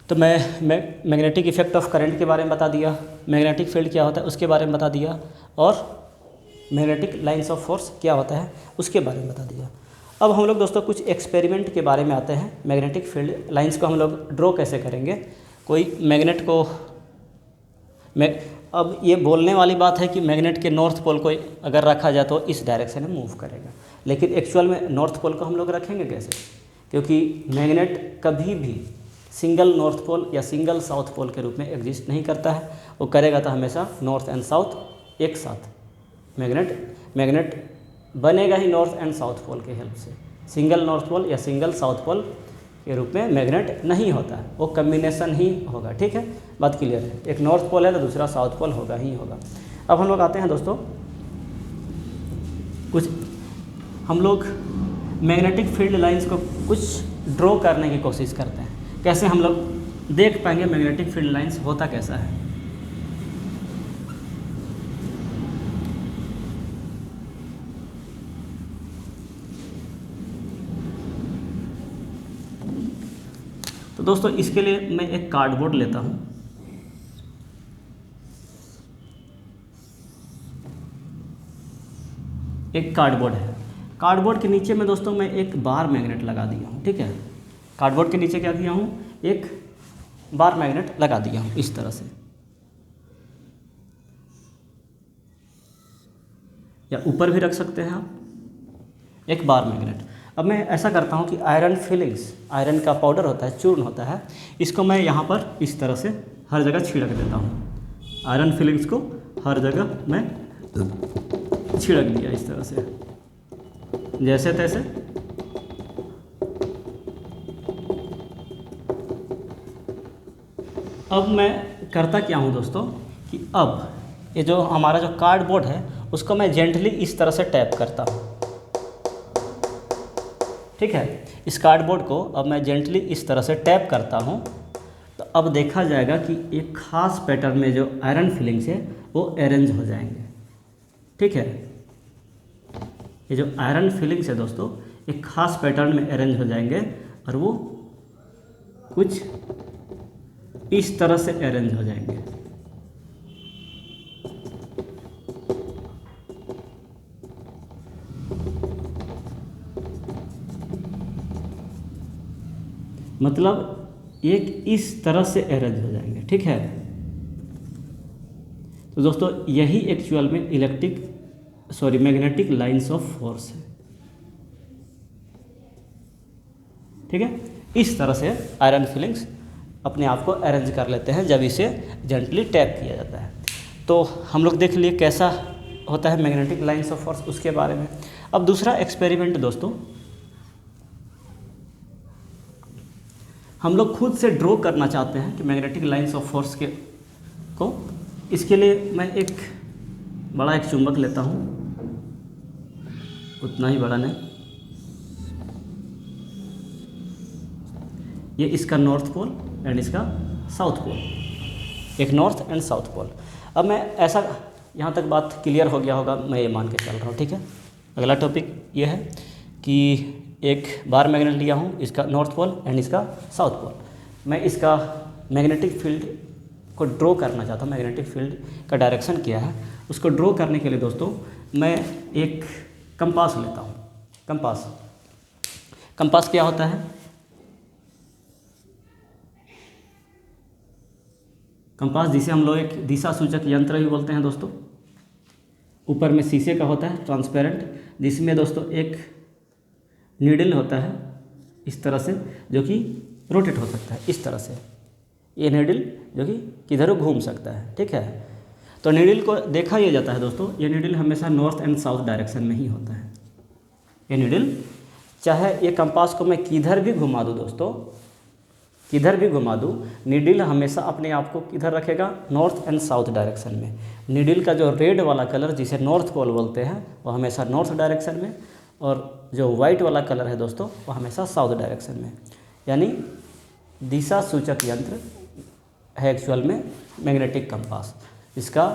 तो मैं मैग्नेटिक इफेक्ट ऑफ करंट के बारे में बता दिया, मैग्नेटिक फील्ड क्या होता है उसके बारे में बता दिया, और मैग्नेटिक लाइंस ऑफ फोर्स क्या होता है उसके बारे में बता दिया। अब हम लोग दोस्तों कुछ एक्सपेरिमेंट के बारे में आते हैं। मैग्नेटिक फील्ड लाइंस को हम लोग ड्रॉ कैसे करेंगे? कोई मैग्नेट को अब ये बोलने वाली बात है कि मैग्नेट के नॉर्थ पोल को अगर रखा जाए तो इस डायरेक्शन में मूव करेगा, लेकिन एक्चुअल में नॉर्थ पोल को हम लोग रखेंगे कैसे? क्योंकि मैग्नेट कभी भी सिंगल नॉर्थ पोल या सिंगल साउथ पोल के रूप में एग्जिस्ट नहीं करता है, वो करेगा तो हमेशा नॉर्थ एंड साउथ एक साथ। मैग्नेट बनेगा ही नॉर्थ एंड साउथ पोल के हेल्प से, सिंगल नॉर्थ पोल या सिंगल साउथ पोल के रूप में मैग्नेट नहीं होता है, वो कम्बिनेशन ही होगा। ठीक है, बात क्लियर है। एक नॉर्थ पोल है तो दूसरा साउथ पोल होगा ही होगा। अब हम लोग आते हैं दोस्तों, कुछ हम लोग मैग्नेटिक फील्ड लाइंस को कुछ ड्रॉ करने की कोशिश करते हैं। कैसे हम लोग देख पाएंगे मैग्नेटिक फील्ड लाइंस होता कैसा है? तो दोस्तों इसके लिए मैं एक कार्डबोर्ड लेता हूँ, एक कार्डबोर्ड है, कार्डबोर्ड के नीचे में दोस्तों मैं एक बार मैग्नेट लगा दिया हूँ। ठीक है, कार्डबोर्ड के नीचे क्या किया हूँ? एक बार मैग्नेट लगा दिया हूँ इस तरह से, या ऊपर भी रख सकते हैं आप, एक बार मैग्नेट। अब मैं ऐसा करता हूँ कि आयरन फिलिंग्स, आयरन का पाउडर होता है, चूर्ण होता है, इसको मैं यहाँ पर इस तरह से हर जगह छिड़क देता हूँ। आयरन फिलिंग्स को हर जगह मैं छिड़क दिया इस तरह से, जैसे तैसे। अब मैं करता क्या हूँ दोस्तों कि अब ये जो हमारा जो कार्डबोर्ड है उसको मैं जेंटली इस तरह से टैप करता हूँ, ठीक है। इस कार्डबोर्ड को अब मैं जेंटली इस तरह से टैप करता हूँ, तो अब देखा जाएगा कि एक ख़ास पैटर्न में जो आयरन फिलिंग्स है वो अरेंज हो जाएंगे, ठीक है। ये जो आयरन फिलिंग्स है दोस्तों एक ख़ास पैटर्न में अरेंज हो जाएंगे और वो कुछ इस तरह से अरेंज हो जाएंगे। मतलब एक इस तरह से अरेंज हो जाएंगे, ठीक है। तो दोस्तों यही एक्चुअल में मैग्नेटिक लाइंस ऑफ फोर्स है, ठीक है। इस तरह से आयरन फिलिंग्स अपने आप को अरेंज कर लेते हैं जब इसे जेंटली टैप किया जाता है। तो हम लोग देख लिए कैसा होता है मैग्नेटिक लाइंस ऑफ फोर्स, उसके बारे में। अब दूसरा एक्सपेरिमेंट दोस्तों, हम लोग खुद से ड्रॉ करना चाहते हैं कि मैग्नेटिक लाइंस ऑफ फोर्स को। इसके लिए मैं एक बड़ा एक चुंबक लेता हूँ, उतना ही बड़ा नहीं, ये इसका नॉर्थ पोल एंड इसका साउथ पोल, एक नॉर्थ एंड साउथ पोल। अब मैं ऐसा, यहाँ तक बात क्लियर हो गया होगा, मैं ये मान के चल रहा हूँ, ठीक है। अगला टॉपिक ये है कि एक बार मैग्नेट लिया हूँ, इसका नॉर्थ पोल एंड इसका साउथ पोल। मैं इसका मैग्नेटिक फील्ड को ड्रॉ करना चाहता हूँ, मैग्नेटिक फील्ड का डायरेक्शन क्या है उसको ड्रॉ करने के लिए दोस्तों मैं एक कंपास लेता हूँ। कंपास क्या होता है? कंपास जिसे हम लोग एक दिशा सूचक यंत्र भी बोलते हैं दोस्तों। ऊपर में शीशे का होता है ट्रांसपेरेंट, जिसमें दोस्तों एक नीडल होता है इस तरह से, जो कि रोटेट हो सकता है इस तरह से। ये नीडल जो कि किधर घूम सकता है, ठीक है। तो नीडल को देखा यह जाता है दोस्तों, ये नीडल हमेशा नॉर्थ एंड साउथ डायरेक्शन में ही होता है। ये नीडल, चाहे ये कंपास को मैं किधर भी घुमा दूँ दोस्तों, किधर भी घुमा दूँ, नीडल हमेशा अपने आप को किधर रखेगा? नॉर्थ एंड साउथ डायरेक्शन में। नीडल का जो रेड वाला कलर जिसे नॉर्थ पोल बोलते हैं वो हमेशा नॉर्थ डायरेक्शन में, और जो वाइट वाला कलर है दोस्तों वो हमेशा साउथ डायरेक्शन में। यानी दिशा सूचक यंत्र है एक्चुअल में मैग्नेटिक कंपास। इसका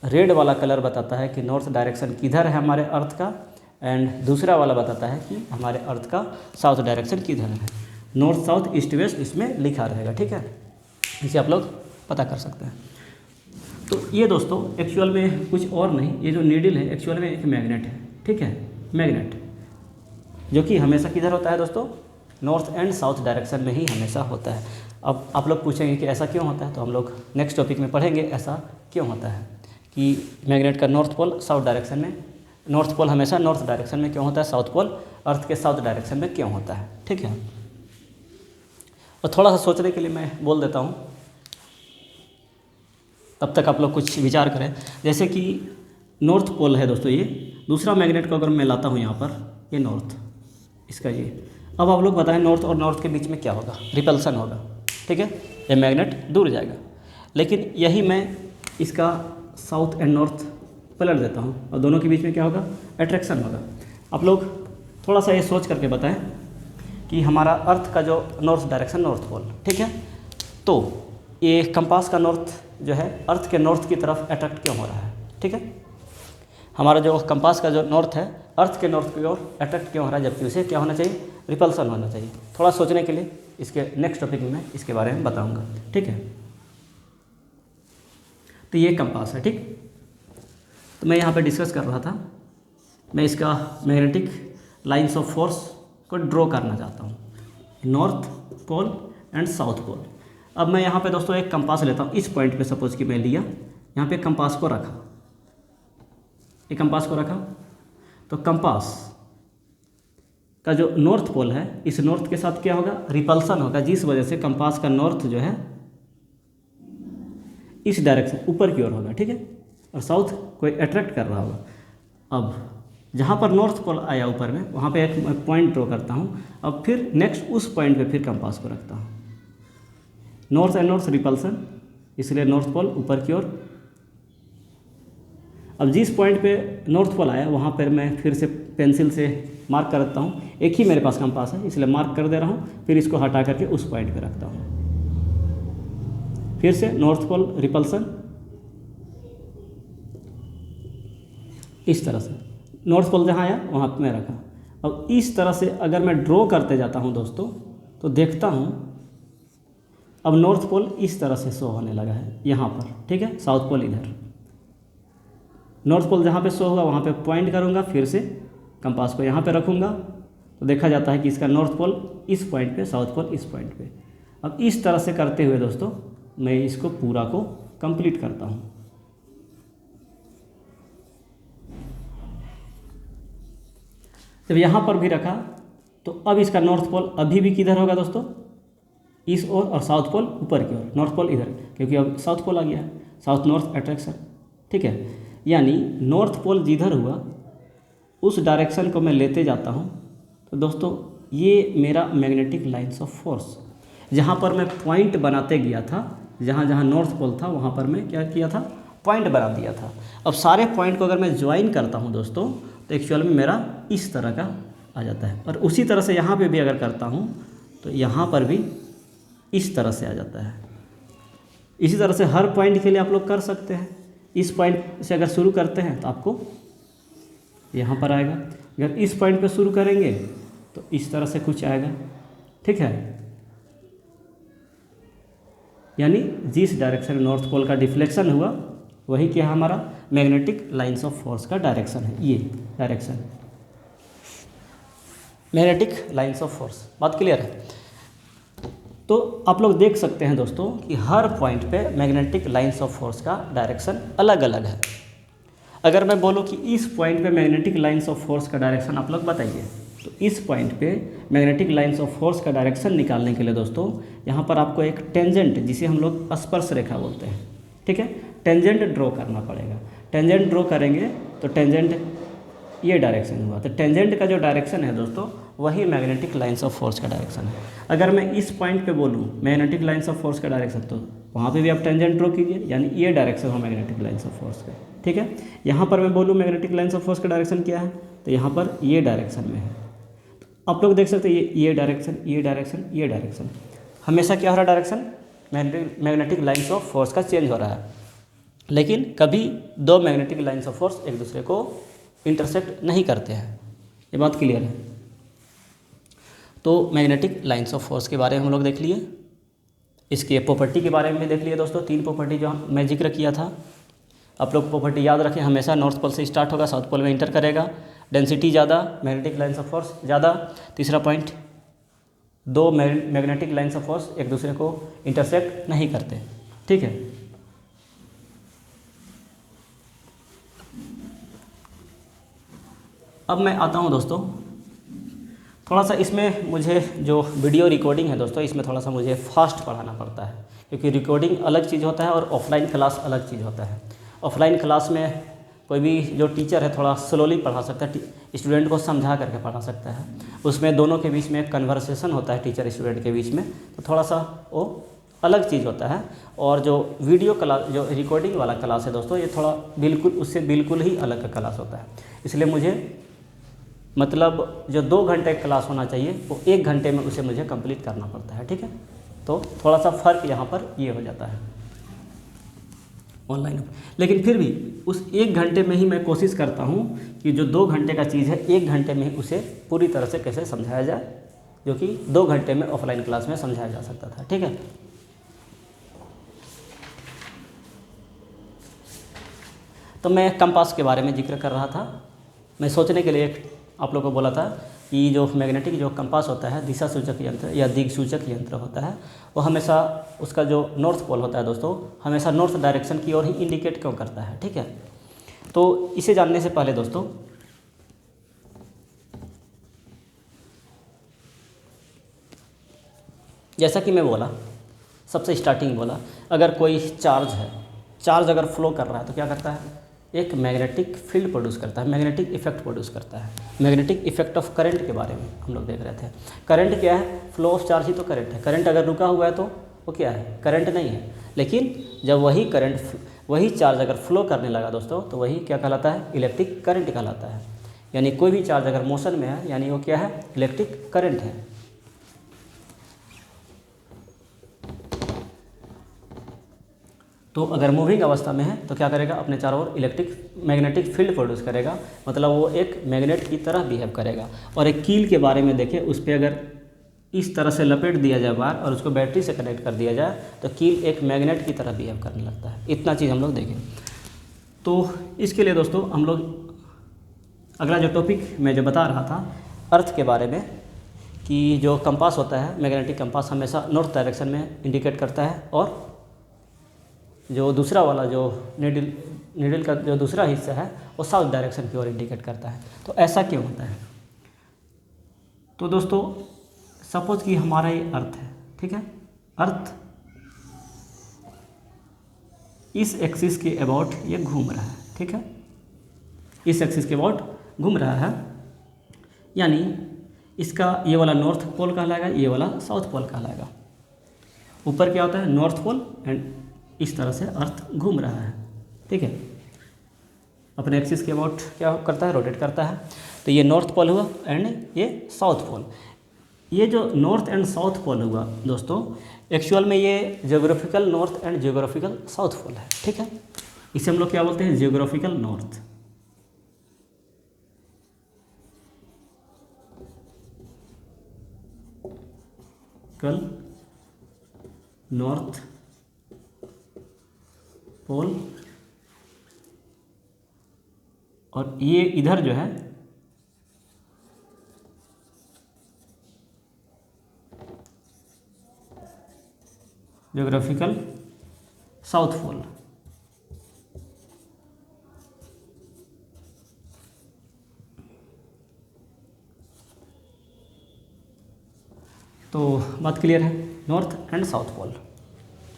रेड वाला कलर बताता है कि नॉर्थ डायरेक्शन किधर है हमारे अर्थ का, एंड दूसरा वाला बताता है कि हमारे अर्थ का साउथ डायरेक्शन किधर है। नॉर्थ साउथ ईस्ट वेस्ट इसमें लिखा रहेगा, ठीक है। इसे आप लोग पता कर सकते हैं। तो ये दोस्तों एक्चुअल में कुछ और नहीं, ये जो नीडल है एक्चुअल में एक मैग्नेट है, ठीक है। मैग्नेट जो कि हमेशा किधर होता है दोस्तों? नॉर्थ एंड साउथ डायरेक्शन में ही हमेशा होता है। अब आप लोग पूछेंगे कि ऐसा क्यों होता है, तो हम लोग नेक्स्ट टॉपिक में पढ़ेंगे ऐसा क्यों होता है कि मैग्नेट का नॉर्थ पोल साउथ डायरेक्शन में, नॉर्थ पोल हमेशा नॉर्थ डायरेक्शन में क्यों होता है, साउथ पोल अर्थ के साउथ डायरेक्शन में क्यों होता है, ठीक है। और थोड़ा सा सोचने के लिए मैं बोल देता हूँ, तब तक आप लोग कुछ विचार करें। जैसे कि नॉर्थ पोल है दोस्तों, ये दूसरा मैग्नेट को अगर मैं लाता हूँ यहाँ पर, ये नॉर्थ, इसका ये। अब आप लोग बताएं नॉर्थ और नॉर्थ के बीच में क्या होगा? रिपल्सन होगा, ठीक है। ये मैग्नेट दूर जाएगा। लेकिन यही मैं इसका साउथ एंड नॉर्थ पलट देता हूँ और दोनों के बीच में क्या होगा? अट्रैक्शन होगा। आप लोग थोड़ा सा ये सोच करके बताएं कि हमारा अर्थ का जो नॉर्थ डायरेक्शन नॉर्थ पोल, ठीक है, तो ये कंपास का नॉर्थ जो है अर्थ के नॉर्थ की तरफ अट्रैक्ट क्यों हो रहा है, ठीक है। हमारा जो कंपास का जो नॉर्थ है अर्थ के नॉर्थ की ओर अट्रैक्ट क्यों हो रहा है, जबकि उसे क्या होना चाहिए? रिपल्सन होना चाहिए। थोड़ा सोचने के लिए इसके नेक्स्ट टॉपिक में मैं इसके बारे में बताऊंगा, ठीक है। तो ये कंपास है, ठीक। तो मैं यहाँ पे डिस्कस कर रहा था, मैं इसका मैग्नेटिक लाइंस ऑफ फोर्स को ड्रॉ करना चाहता हूँ, north pole and south pole. अब मैं यहाँ पे दोस्तों एक कंपास लेता हूँ, इस पॉइंट पे सपोज कि मैं लिया, यहाँ पे कंपास को रखा, ये कंपास को रखा, तो कंपास का जो नॉर्थ पोल है इस नॉर्थ के साथ क्या होगा? रिपल्सन होगा, जिस वजह से कंपास का नॉर्थ जो है इस डायरेक्शन ऊपर की ओर होगा, ठीक है, और साउथ कोई अट्रैक्ट कर रहा होगा। अब जहाँ पर नॉर्थ पोल आया ऊपर में, वहाँ पे एक पॉइंट ड्रॉ करता हूँ। अब फिर नेक्स्ट उस पॉइंट पे फिर कंपास को रखता हूँ। नॉर्थ एंड नॉर्थ रिपल्सन, इसलिए नॉर्थ पोल ऊपर की ओर। अब जिस पॉइंट पे नॉर्थ पोल आया वहाँ पर मैं फिर से पेंसिल से मार्क करता हूँ। एक ही मेरे पास कंपास है इसलिए मार्क कर दे रहा हूँ, फिर इसको हटा करके उस पॉइंट पे रखता हूँ। फिर से नॉर्थ पोल रिपल्सन, इस तरह से नॉर्थ पोल जहाँ आया वहाँ पे मैं रखा। अब इस तरह से अगर मैं ड्रॉ करते जाता हूँ दोस्तों, तो देखता हूँ अब नॉर्थ पोल इस तरह से शो होने लगा है यहाँ पर, ठीक है। साउथ पोल इधर, नॉर्थ पोल जहाँ पे शो होगा वहाँ पे पॉइंट करूँगा, फिर से कंपास को यहाँ पे रखूँगा, तो देखा जाता है कि इसका नॉर्थ पोल इस पॉइंट पे, साउथ पोल इस पॉइंट पे। अब इस तरह से करते हुए दोस्तों मैं इसको पूरा को कंप्लीट करता हूँ। जब यहाँ पर भी रखा तो अब इसका नॉर्थ पोल अभी भी किधर होगा दोस्तों, इस ओर, और साउथ पोल ऊपर की ओर, नॉर्थ पोल इधर, क्योंकि अब साउथ पोल आ गया है, साउथ नॉर्थ अट्रैक्शन, ठीक है। यानी नॉर्थ पोल जिधर हुआ उस डायरेक्शन को मैं लेते जाता हूँ। तो दोस्तों ये मेरा मैग्नेटिक लाइन्स ऑफ फोर्स, जहाँ पर मैं पॉइंट बनाते गया था, जहाँ जहाँ नॉर्थ पोल था वहाँ पर मैं क्या किया था, पॉइंट बना दिया था। अब सारे पॉइंट को अगर मैं ज्वाइन करता हूँ दोस्तों, तो एक्चुअल में मेरा इस तरह का आ जाता है। और उसी तरह से यहाँ पे भी अगर करता हूँ तो यहाँ पर भी इस तरह से आ जाता है। इसी तरह से हर पॉइंट के लिए आप लोग कर सकते हैं। इस पॉइंट से अगर शुरू करते हैं तो आपको यहाँ पर आएगा, अगर इस पॉइंट पे शुरू करेंगे तो इस तरह से कुछ आएगा, ठीक है। यानी जिस डायरेक्शन में नॉर्थ पोल का डिफ्लेक्शन हुआ वही क्या हमारा मैग्नेटिक लाइन्स ऑफ फोर्स का डायरेक्शन है। ये direction magnetic lines of force, बात क्लियर है। तो आप लोग देख सकते हैं दोस्तों कि हर पॉइंट पे मैग्नेटिक लाइन्स ऑफ फोर्स का डायरेक्शन अलग अलग है। अगर मैं बोलूँ कि इस पॉइंट पे मैग्नेटिक लाइन्स ऑफ फोर्स का डायरेक्शन आप लोग बताइए, तो इस पॉइंट पे मैग्नेटिक लाइन्स ऑफ फोर्स का डायरेक्शन निकालने के लिए दोस्तों यहाँ पर आपको एक टेंजेंट, जिसे हम लोग स्पर्श रेखा बोलते हैं, ठीक है, टेंजेंट ड्रॉ करना पड़ेगा। टेंजेंट ड्रॉ करेंगे तो टेंजेंट ये डायरेक्शन हुआ, तो टेंजेंट का जो डायरेक्शन है दोस्तों वही मैग्नेटिक लाइन्स ऑफ फोर्स का डायरेक्शन है। अगर मैं इस पॉइंट पे बोलूँ मैग्नेटिक लाइन्स ऑफ फोर्स का डायरेक्शन, तो वहाँ पे भी आप टेंजेंट ड्रॉ कीजिए, यानी ये डायरेक्शन हो मैग्नेटिक लाइन्स ऑफ फोर्स का, ठीक है। यहाँ पर मैं बोलूँ मैग्नेटिक लाइन्स ऑफ फोर्स का डायरेक्शन क्या है, तो यहाँ पर ये डायरेक्शन में है। तो आप लोग देख सकते हैं ये डायरेक्शन, ये डायरेक्शन, ये डायरेक्शन, हमेशा क्या हो रहा है, direction magnetic lines of force का चेंज हो रहा है। लेकिन कभी दो मैग्नेटिक लाइन्स ऑफ फोर्स एक दूसरे को इंटरसेक्ट नहीं करते हैं, ये बात क्लियर है। तो मैग्नेटिक लाइन्स ऑफ फोर्स के बारे में हम लोग देख लिए, इसके प्रॉपर्टी के बारे में भी देख लिए दोस्तों। 3 प्रॉपर्टी जो मैं जिक्र किया था, आप लोग प्रॉपर्टी याद रखें, हमेशा नॉर्थ पोल से स्टार्ट होगा, साउथ पोल में इंटर करेगा, डेंसिटी ज़्यादा, मैग्नेटिक लाइन्स ऑफ फोर्स ज़्यादा। तीसरा पॉइंट, दो मैग्नेटिक लाइन्स ऑफ फोर्स एक दूसरे को इंटरसेक्ट नहीं करते, ठीक है। अब मैं आता हूँ दोस्तों, थोड़ा सा इसमें मुझे जो वीडियो रिकॉर्डिंग है दोस्तों, इसमें थोड़ा सा मुझे फास्ट पढ़ाना पड़ता है, क्योंकि रिकॉर्डिंग अलग चीज़ होता है और ऑफलाइन क्लास अलग चीज़ होता है। ऑफलाइन क्लास में कोई भी जो टीचर है थोड़ा स्लोली पढ़ा सकता है, स्टूडेंट को समझा करके पढ़ा सकता है। उसमें दोनों के बीच में एक कन्वर्सेशन होता है टीचर स्टूडेंट के बीच में, तो थोड़ा सा वो अलग चीज़ होता है। और जो वीडियो क्लास, जो रिकॉर्डिंग वाला क्लास है दोस्तों, ये थोड़ा बिल्कुल उससे बिल्कुल ही अलग का क्लास होता है। इसलिए मुझे मतलब जो 2 घंटे क्लास होना चाहिए वो 1 घंटे में उसे मुझे कंप्लीट करना पड़ता है, ठीक है। तो थोड़ा सा फ़र्क यहाँ पर ये हो जाता है ऑनलाइन। लेकिन फिर भी उस 1 घंटे में ही मैं कोशिश करता हूँ कि जो 2 घंटे का चीज़ है 1 घंटे में ही उसे पूरी तरह से कैसे समझाया जाए, जो कि 2 घंटे में ऑफलाइन क्लास में समझाया जा सकता था, ठीक है। तो मैं कंपास के बारे में जिक्र कर रहा था। मैं सोचने के लिए आप लोगों को बोला था कि जो मैग्नेटिक जो कंपास होता है, दिशा सूचक यंत्र या दिग सूचक यंत्र होता है, वो हमेशा उसका जो नॉर्थ पोल होता है दोस्तों, हमेशा नॉर्थ डायरेक्शन की ओर ही इंडिकेट क्यों करता है, ठीक है। तो इसे जानने से पहले दोस्तों जैसा कि मैं बोला, सबसे स्टार्टिंग बोला, अगर कोई चार्ज है, चार्ज अगर फ्लो कर रहा है तो क्या करता है, एक मैग्नेटिक फील्ड प्रोड्यूस करता है, मैग्नेटिक इफेक्ट प्रोड्यूस करता है। मैग्नेटिक इफेक्ट ऑफ करंट के बारे में हम लोग देख रहे थे। करंट क्या है? फ्लो ऑफ चार्ज ही तो करंट है। करंट अगर रुका हुआ है तो वो क्या है? करंट नहीं है। लेकिन जब वही चार्ज अगर फ्लो करने लगा दोस्तों, तो वही क्या कहलाता है? इलेक्ट्रिक करंट कहलाता है। यानी कोई भी चार्ज अगर मोशन में है, यानी वो क्या है? इलेक्ट्रिक करंट है। तो अगर मूविंग अवस्था में है तो क्या करेगा? अपने चारों ओर मैग्नेटिक फील्ड प्रोड्यूस करेगा, मतलब वो एक मैग्नेट की तरह बिहेव करेगा। और एक कील के बारे में देखें, उस पर अगर इस तरह से लपेट दिया जाए बार और उसको बैटरी से कनेक्ट कर दिया जाए तो कील एक मैग्नेट की तरह बिहेव करने लगता है। इतना चीज़ हम लोग देखें। तो इसके लिए दोस्तों हम लोग अगला जो टॉपिक मैं जो बता रहा था अर्थ के बारे में, कि जो कंपास होता है, मैग्नेटिक कंपास हमेशा नॉर्थ डायरेक्शन में इंडिकेट करता है, और जो दूसरा वाला जो नीडल का जो दूसरा हिस्सा है वो साउथ डायरेक्शन की ओर इंडिकेट करता है। तो ऐसा क्यों होता है? तो दोस्तों सपोज कि हमारा ये अर्थ है, ठीक है। अर्थ इस एक्सिस के अबाउट ये घूम रहा है, ठीक है। इस एक्सिस के अबाउट घूम रहा है, यानी इसका ये वाला नॉर्थ पोल कहलाएगा, ये वाला साउथ पोल कहलाएगा। ऊपर क्या होता है? नॉर्थ पोल, एंड इस तरह से अर्थ घूम रहा है, ठीक है। अपने एक्सिस के अबाउट क्या करता है? रोटेट करता है। तो ये नॉर्थ पोल हुआ एंड ये साउथ पोल। ये जो नॉर्थ एंड साउथ पोल हुआ दोस्तों, एक्चुअल में ये geographical north and geographical south pole है, ठीक है। इसे हम लोग क्या बोलते हैं? जियोग्राफिकल नॉर्थ, कल नॉर्थ पोल, और ये इधर जो है ज्योग्राफिकल साउथ पोल। तो बात क्लियर है? नॉर्थ एंड साउथ पोल,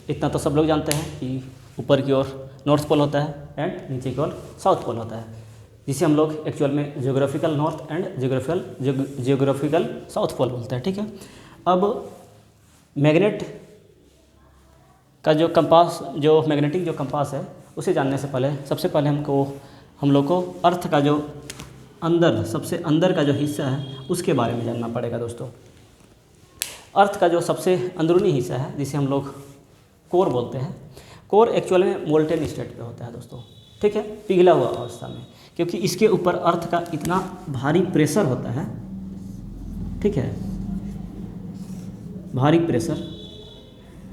इतना तो सब लोग जानते हैं कि ऊपर की ओर नॉर्थ पोल होता है एंड नीचे की ओर साउथ पोल होता है, जिसे हम लोग एक्चुअल में geographical north and geographical south pole बोलते हैं, ठीक है। अब मैग्नेट का जो कंपास, जो मैग्नेटिक जो कंपास है, उसे जानने से पहले सबसे पहले हम लोग को अर्थ का जो अंदर, सबसे अंदर का जो हिस्सा है उसके बारे में जानना पड़ेगा दोस्तों। अर्थ का जो सबसे अंदरूनी हिस्सा है, जिसे हम लोग कोर बोलते हैं, कोर एक्चुअल में मोल्टेन स्टेट पे होता है दोस्तों, ठीक है, पिघला हुआ अवस्था में, क्योंकि इसके ऊपर अर्थ का इतना भारी प्रेशर होता है, ठीक है, भारी प्रेशर।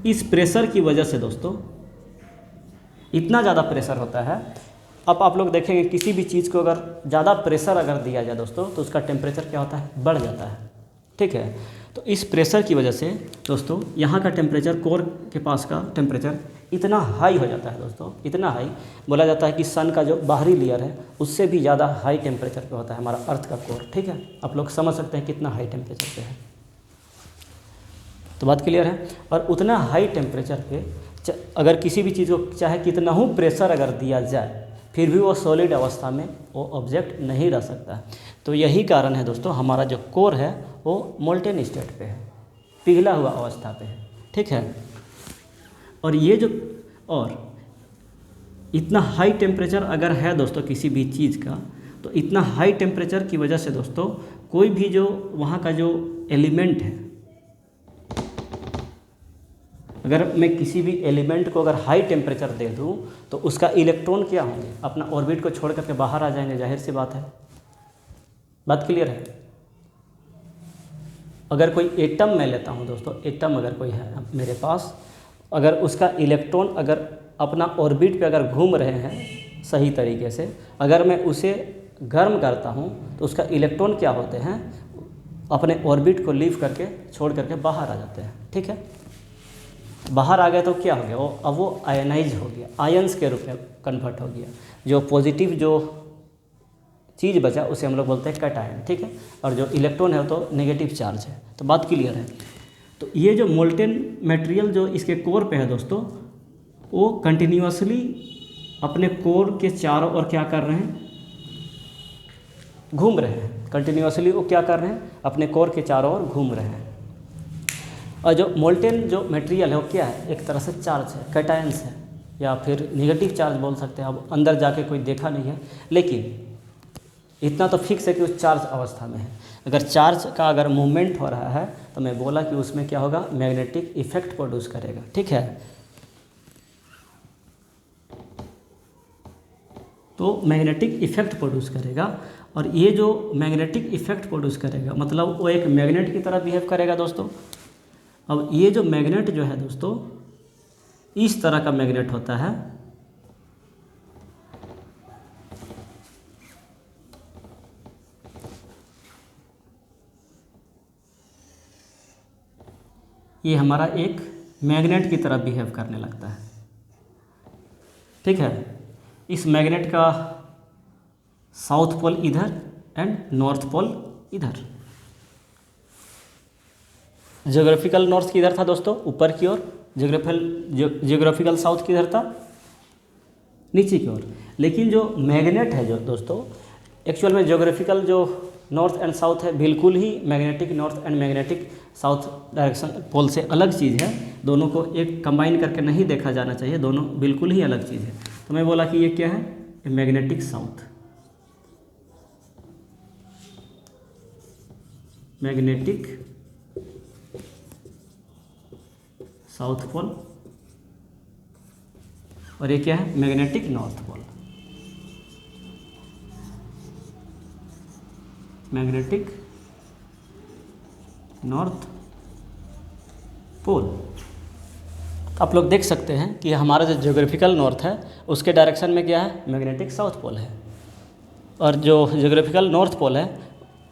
इस प्रेशर की वजह से दोस्तों इतना ज़्यादा प्रेशर होता है। अब आप लोग देखेंगे किसी भी चीज़ को अगर ज़्यादा प्रेशर अगर दिया जाए दोस्तों, तो उसका टेम्परेचर क्या होता है? बढ़ जाता है, ठीक है। तो इस प्रेशर की वजह से दोस्तों यहाँ का टेम्परेचर, कोर के पास का टेम्परेचर इतना हाई हो जाता है दोस्तों, इतना हाई, बोला जाता है कि सन का जो बाहरी लेयर है उससे भी ज़्यादा हाई टेम्परेचर पे होता है हमारा अर्थ का कोर, ठीक है। आप लोग समझ सकते हैं कितना हाई टेम्परेचर पे है। तो बात क्लियर है? और उतना हाई टेम्परेचर पे अगर किसी भी चीज़ को चाहे कितना ही प्रेशर अगर दिया जाए, फिर भी वो सॉलिड अवस्था में वो ऑब्जेक्ट नहीं रह सकता। तो यही कारण है दोस्तों, हमारा जो कोर है वो मोल्टेन स्टेट पे है, पिघला हुआ अवस्था पे है, ठीक है। और ये जो, और इतना हाई टेम्परेचर अगर है दोस्तों किसी भी चीज़ का, तो इतना हाई टेम्परेचर की वजह से दोस्तों कोई भी जो वहाँ का जो एलिमेंट है, अगर मैं किसी भी एलिमेंट को अगर हाई टेम्परेचर दे दूँ तो उसका इलेक्ट्रॉन क्या होंगे? अपना ऑर्बिट को छोड़ करके बाहर आ जाएंगे, जाहिर सी बात है। बात क्लियर है? अगर कोई एटम मैं लेता हूँ दोस्तों, एटम अगर कोई है मेरे पास, अगर उसका इलेक्ट्रॉन अगर अपना ऑर्बिट पे अगर घूम रहे हैं सही तरीके से, अगर मैं उसे गर्म करता हूँ तो उसका इलेक्ट्रॉन क्या होते हैं? अपने ऑर्बिट को लीव करके छोड़ करके बाहर आ जाते हैं, ठीक है। बाहर आ गया तो क्या हो गया? अब वो आयनाइज हो गया, आयंस के रूप में कन्वर्ट हो गया। जो पॉजिटिव जो चीज़ बचा उसे हम लोग बोलते हैं कैटायन, ठीक है। और जो इलेक्ट्रॉन है तो नेगेटिव चार्ज है। तो बात क्लियर है? तो ये जो मोल्टेन मटेरियल जो इसके कोर पे है दोस्तों, वो कंटिन्यूसली अपने कोर के चारों ओर क्या कर रहे हैं, घूम रहे हैं। कंटिन्यूसली वो क्या कर रहे हैं, अपने कोर के चारों ओर घूम रहे हैं। और जो मोल्टेन जो मटेरियल है वो क्या है, एक तरह से चार्ज है, कैटायंस है, या फिर निगेटिव चार्ज बोल सकते हैं। अब अंदर जाके कोई देखा नहीं है, लेकिन इतना तो फिक्स है कि उस चार्ज अवस्था में है। अगर चार्ज का अगर मूवमेंट हो रहा है तो मैं बोला कि उसमें क्या होगा, मैग्नेटिक इफेक्ट प्रोड्यूस करेगा। ठीक है, तो मैग्नेटिक इफेक्ट प्रोड्यूस करेगा। और ये जो मैग्नेटिक इफेक्ट प्रोड्यूस करेगा मतलब वो एक मैग्नेट की तरह बिहेव करेगा दोस्तों। अब ये जो मैग्नेट जो है दोस्तों, इस तरह का मैग्नेट होता है। ये हमारा एक मैग्नेट की तरह बिहेव करने लगता है। ठीक है, इस मैग्नेट का साउथ पोल इधर एंड नॉर्थ पोल इधर। ज्योग्राफिकल नॉर्थ किधर था दोस्तों, ऊपर की ओर। ज्योग्राफिकल साउथ किधर था, नीचे की ओर। लेकिन जो मैग्नेट है जो दोस्तों, एक्चुअल में ज्योग्राफिकल जो नॉर्थ एंड साउथ है बिल्कुल ही magnetic north end magnetic south direction pole से अलग चीज़ है। दोनों को एक कंबाइन करके नहीं देखा जाना चाहिए, दोनों बिल्कुल ही अलग चीज़ है। तो मैं बोला कि ये क्या है, magnetic south, magnetic south pole, और ये क्या है, magnetic north pole, magnetic north pole. आप लोग देख सकते हैं कि हमारा जो ज्योग्राफिकल नॉर्थ है उसके डायरेक्शन में क्या है, मैग्नेटिक साउथ पोल है। और जो ज्योग्राफिकल नॉर्थ पोल है,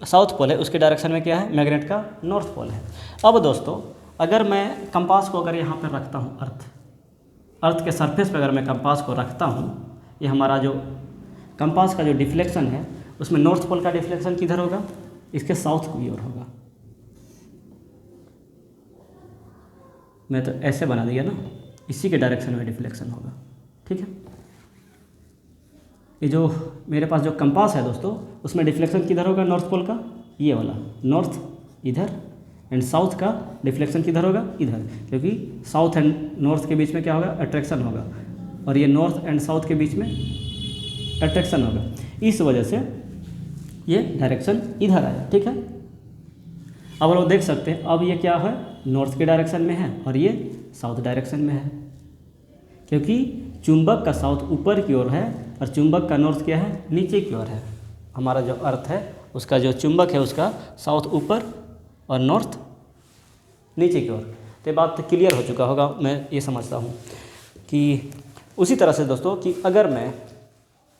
साउथ पोल है, उसके डायरेक्शन में क्या है, मैग्नेट का नॉर्थ पोल है। अब दोस्तों अगर मैं कंपास को अगर यहाँ पर रखता हूँ, अर्थ के सरफेस पर अगर मैं कंपास को रखता हूँ, ये हमारा जो कंपास का जो डिफ्लेक्शन है उसमें नॉर्थ पोल का डिफ्लेक्शन किधर होगा, इसके साउथ की ओर होगा। मैं तो ऐसे बना दिया ना, इसी के डायरेक्शन में डिफ्लेक्शन होगा। ठीक है, ये जो मेरे पास जो कंपास है दोस्तों उसमें डिफ्लेक्शन किधर होगा, नॉर्थ पोल का, ये वाला नॉर्थ इधर, एंड साउथ का डिफ्लेक्शन किधर होगा, इधर, क्योंकि साउथ एंड नॉर्थ के बीच में क्या होगा, अट्रैक्शन होगा, और ये नॉर्थ एंड साउथ के बीच में अट्रैक्शन होगा। इस वजह से ये डायरेक्शन इधर आया। ठीक है, अब लोग देख सकते हैं, अब ये क्या है, नॉर्थ के डायरेक्शन में है और ये साउथ डायरेक्शन में है, क्योंकि चुंबक का साउथ ऊपर की ओर है और चुंबक का नॉर्थ क्या है, नीचे की ओर है। हमारा जो अर्थ है उसका जो चुंबक है उसका साउथ ऊपर और नॉर्थ नीचे की ओर। तो ये बात क्लियर हो चुका होगा, मैं ये समझता हूँ कि उसी तरह से दोस्तों कि अगर मैं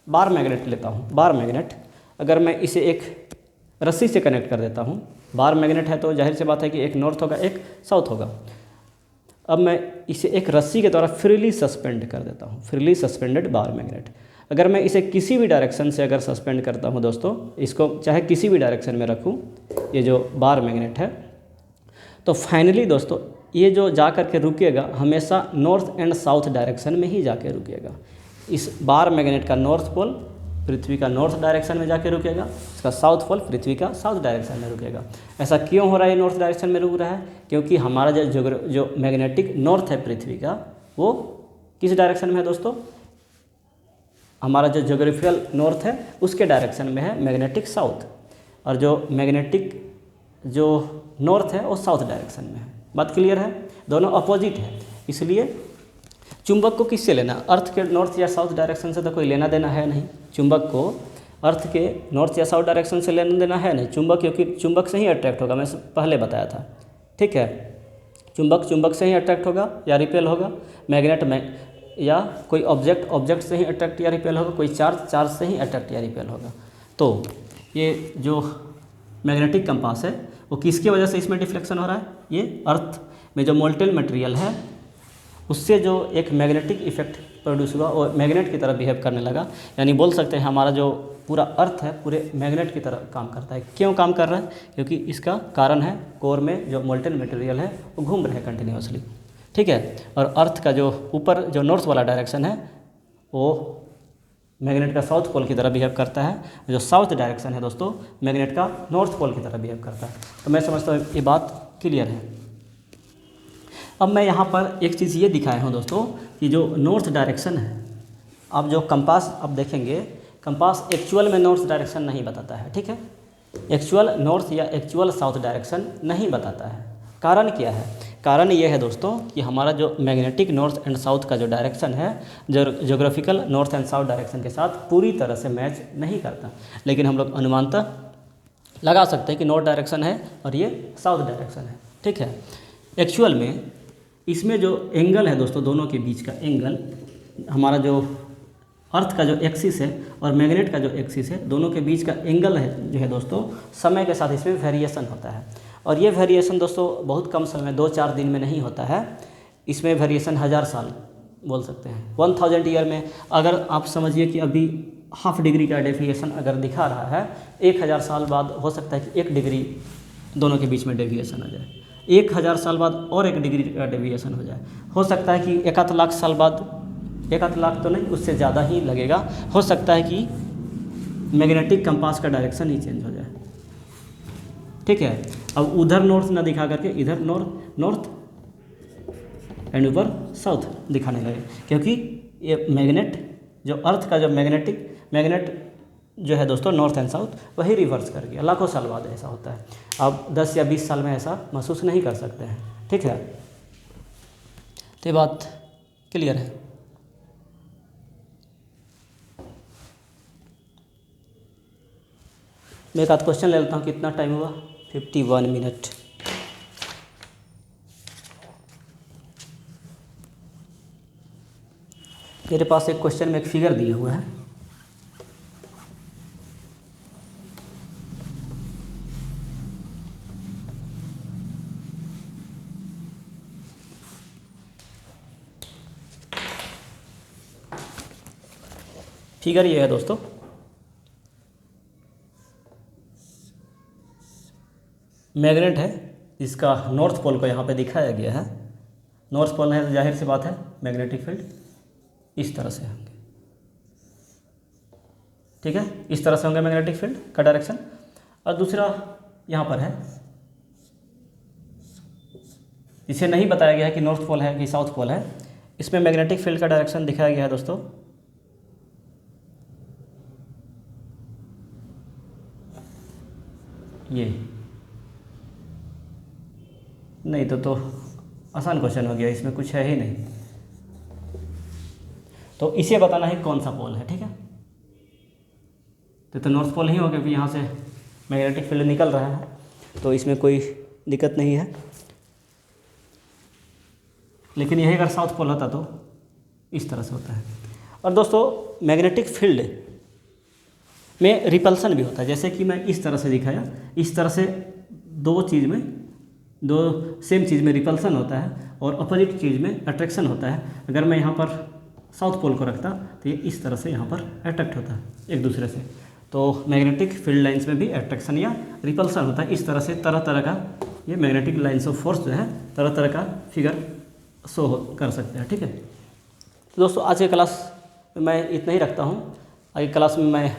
बार मैग्नेट लेता हूँ, बार मैग्नेट अगर मैं इसे एक रस्सी से कनेक्ट कर देता हूँ, बार मैग्नेट है तो जाहिर सी बात है कि एक नॉर्थ होगा एक साउथ होगा। अब मैं इसे एक रस्सी के द्वारा फ्रीली सस्पेंड कर देता हूँ, फ्रीली सस्पेंडेड बार मैग्नेट। अगर मैं इसे किसी भी डायरेक्शन से अगर सस्पेंड करता हूँ दोस्तों, इसको चाहे किसी भी डायरेक्शन में रखूँ, ये जो बार मैग्नेट है, तो फाइनली दोस्तों ये जो जा कर के रुकेगा हमेशा नॉर्थ एंड साउथ डायरेक्शन में ही जाके रुकेगा। इस बार मैग्नेट का नॉर्थ पोल पृथ्वी का नॉर्थ डायरेक्शन में जाके रुकेगा, इसका साउथ पोल पृथ्वी का साउथ डायरेक्शन में रुकेगा। ऐसा क्यों हो रहा है, नॉर्थ डायरेक्शन में रुक रहा है? क्योंकि हमारा जो मैग्नेटिक नॉर्थ है पृथ्वी का, वो किस डायरेक्शन में है दोस्तों? हमारा जो ज्योग्राफिकल नॉर्थ है उसके डायरेक्शन में है मैग्नेटिक साउथ, और जो मैग्नेटिक जो नॉर्थ है वो साउथ डायरेक्शन में है। बात क्लियर है? दोनों अपोजिट है, इसलिए चुंबक को किससे लेना? अर्थ के नॉर्थ या साउथ डायरेक्शन से तो कोई लेना देना है नहीं। चुंबक को अर्थ के नॉर्थ या साउथ डायरेक्शन से लेना देना है नहीं। चुंबक क्योंकि चुंबक से ही अट्रैक्ट होगा, मैं पहले बताया था, ठीक है। चुंबक से ही अट्रैक्ट होगा या रिपेल होगा। मैग्नेट में या कोई ऑब्जेक्ट से ही अट्रैक्ट या रिपेल होगा। कोई चार्ज से ही अट्रैक्ट या रिपेल होगा। तो ये जो मैग्नेटिक कंपास है वो किसकी वजह से इसमें डिफ्लेक्शन हो रहा है? ये अर्थ में जो मोल्टेन मटेरियल है उससे जो एक मैग्नेटिक इफेक्ट प्रोड्यूस हुआ और मैग्नेट की तरह बिहेव करने लगा। यानी बोल सकते हैं हमारा जो पूरा अर्थ है पूरे मैग्नेट की तरह काम करता है। क्यों काम कर रहा है? क्योंकि इसका कारण है कोर में जो मोल्टेन मटेरियल है वो घूम रहे हैं कंटिन्यूसली, ठीक है। और अर्थ का जो ऊपर जो नॉर्थ वाला डायरेक्शन है वो मैग्नेट का साउथ पोल की तरह बिहेव करता है, जो साउथ डायरेक्शन है दोस्तों मैग्नेट का नॉर्थ पोल की तरह बिहेव करता है। तो मैं समझता हूँ ये बात क्लियर है। अब मैं यहाँ पर एक चीज़ ये दिखाया हूँ दोस्तों कि जो नॉर्थ डायरेक्शन है, अब जो कंपास आप देखेंगे, कंपास एक्चुअल में नॉर्थ डायरेक्शन नहीं बताता है, ठीक है, एक्चुअल नॉर्थ या एक्चुअल साउथ डायरेक्शन नहीं बताता है। कारण क्या है? कारण ये है दोस्तों कि हमारा जो मैग्नेटिक नॉर्थ एंड साउथ का जो डायरेक्शन है geographical north and south direction के साथ पूरी तरह से मैच नहीं करता, लेकिन हम लोग अनुमानतः लगा सकते हैं कि नॉर्थ डायरेक्शन है और ये साउथ डायरेक्शन है, ठीक है। एक्चुअल में इसमें जो एंगल है दोस्तों, दोनों के बीच का एंगल, हमारा जो अर्थ का जो एक्सिस है और मैग्नेट का जो एक्सिस है, दोनों के बीच का एंगल है जो है दोस्तों, समय के साथ इसमें वेरिएशन होता है। और ये वेरिएशन दोस्तों बहुत कम समय 2-4 दिन में नहीं होता है, इसमें वेरिएशन 1000 साल बोल सकते हैं, 1000 ईयर में। अगर आप समझिए कि अभी ½ डिग्री का डेविएशन अगर दिखा रहा है, 1000 साल बाद हो सकता है कि 1 डिग्री दोनों के बीच में डेविएशन आ जाए, 1000 साल बाद और 1 डिग्री का डेविएशन हो जाए, हो सकता है कि 1 लाख साल बाद, 1 लाख तो नहीं, उससे ज़्यादा ही लगेगा, हो सकता है कि मैग्नेटिक कंपास का डायरेक्शन ही चेंज हो जाए, ठीक है। अब उधर नॉर्थ ना दिखा करके इधर नॉर्थ एंड ऊपर साउथ दिखाने लगे, क्योंकि ये मैग्नेट जो अर्थ का जो मैग्नेट जो है दोस्तों नॉर्थ एंड साउथ, वही रिवर्स कर गया। लाखों साल बाद ऐसा होता है, अब 10 या 20 साल में ऐसा महसूस नहीं कर सकते हैं, ठीक है। तो ये बात क्लियर है। मैं एक आध क्वेश्चन ले लेता हूँ। कितना टाइम हुआ? 51 मिनट। मेरे पास एक क्वेश्चन में एक फिगर दिया हुआ है, फिगर ये है दोस्तों, मैग्नेट है, इसका नॉर्थ पोल को यहाँ पे दिखाया गया है। नॉर्थ पोल है, जाहिर सी बात है मैग्नेटिक फील्ड इस तरह से होंगे, ठीक है, इस तरह से होंगे मैग्नेटिक फील्ड का डायरेक्शन। और दूसरा यहाँ पर है, इसे नहीं बताया गया है कि नॉर्थ पोल है कि साउथ पोल है, इसमें मैग्नेटिक फील्ड का डायरेक्शन दिखाया गया है दोस्तों। ये नहीं तो आसान क्वेश्चन हो गया, इसमें कुछ है ही नहीं, तो इसे बताना है कौन सा पोल है, ठीक है। तो नॉर्थ पोल ही हो, क्योंकि यहाँ से मैग्नेटिक फील्ड निकल रहा है, तो इसमें कोई दिक्कत नहीं है। लेकिन यही अगर साउथ पोल होता तो इस तरह से होता है। और दोस्तों मैग्नेटिक फील्ड में रिपल्सन भी होता है, जैसे कि मैं इस तरह से दिखाया, इस तरह से दो सेम चीज़ में रिपल्सन होता है और अपोजिट चीज़ में अट्रैक्शन होता है। अगर मैं यहाँ पर साउथ पोल को रखता तो ये इस तरह से यहाँ पर अट्रैक्ट होता है एक दूसरे से। तो मैग्नेटिक फील्ड लाइंस में भी अट्रैक्शन या रिपल्सन होता है। इस तरह से तरह तरह का ये मैग्नेटिक लाइंस ऑफ फोर्स जो है तरह तरह का फिगर शो कर सकते हैं, ठीक है। तो दोस्तों आज के क्लास में मैं इतना ही रखता हूँ, आगे क्लास में मैं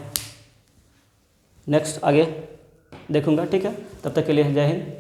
नेक्स्ट आगे देखूँगा, ठीक है। तब तक के लिए जय हिंद।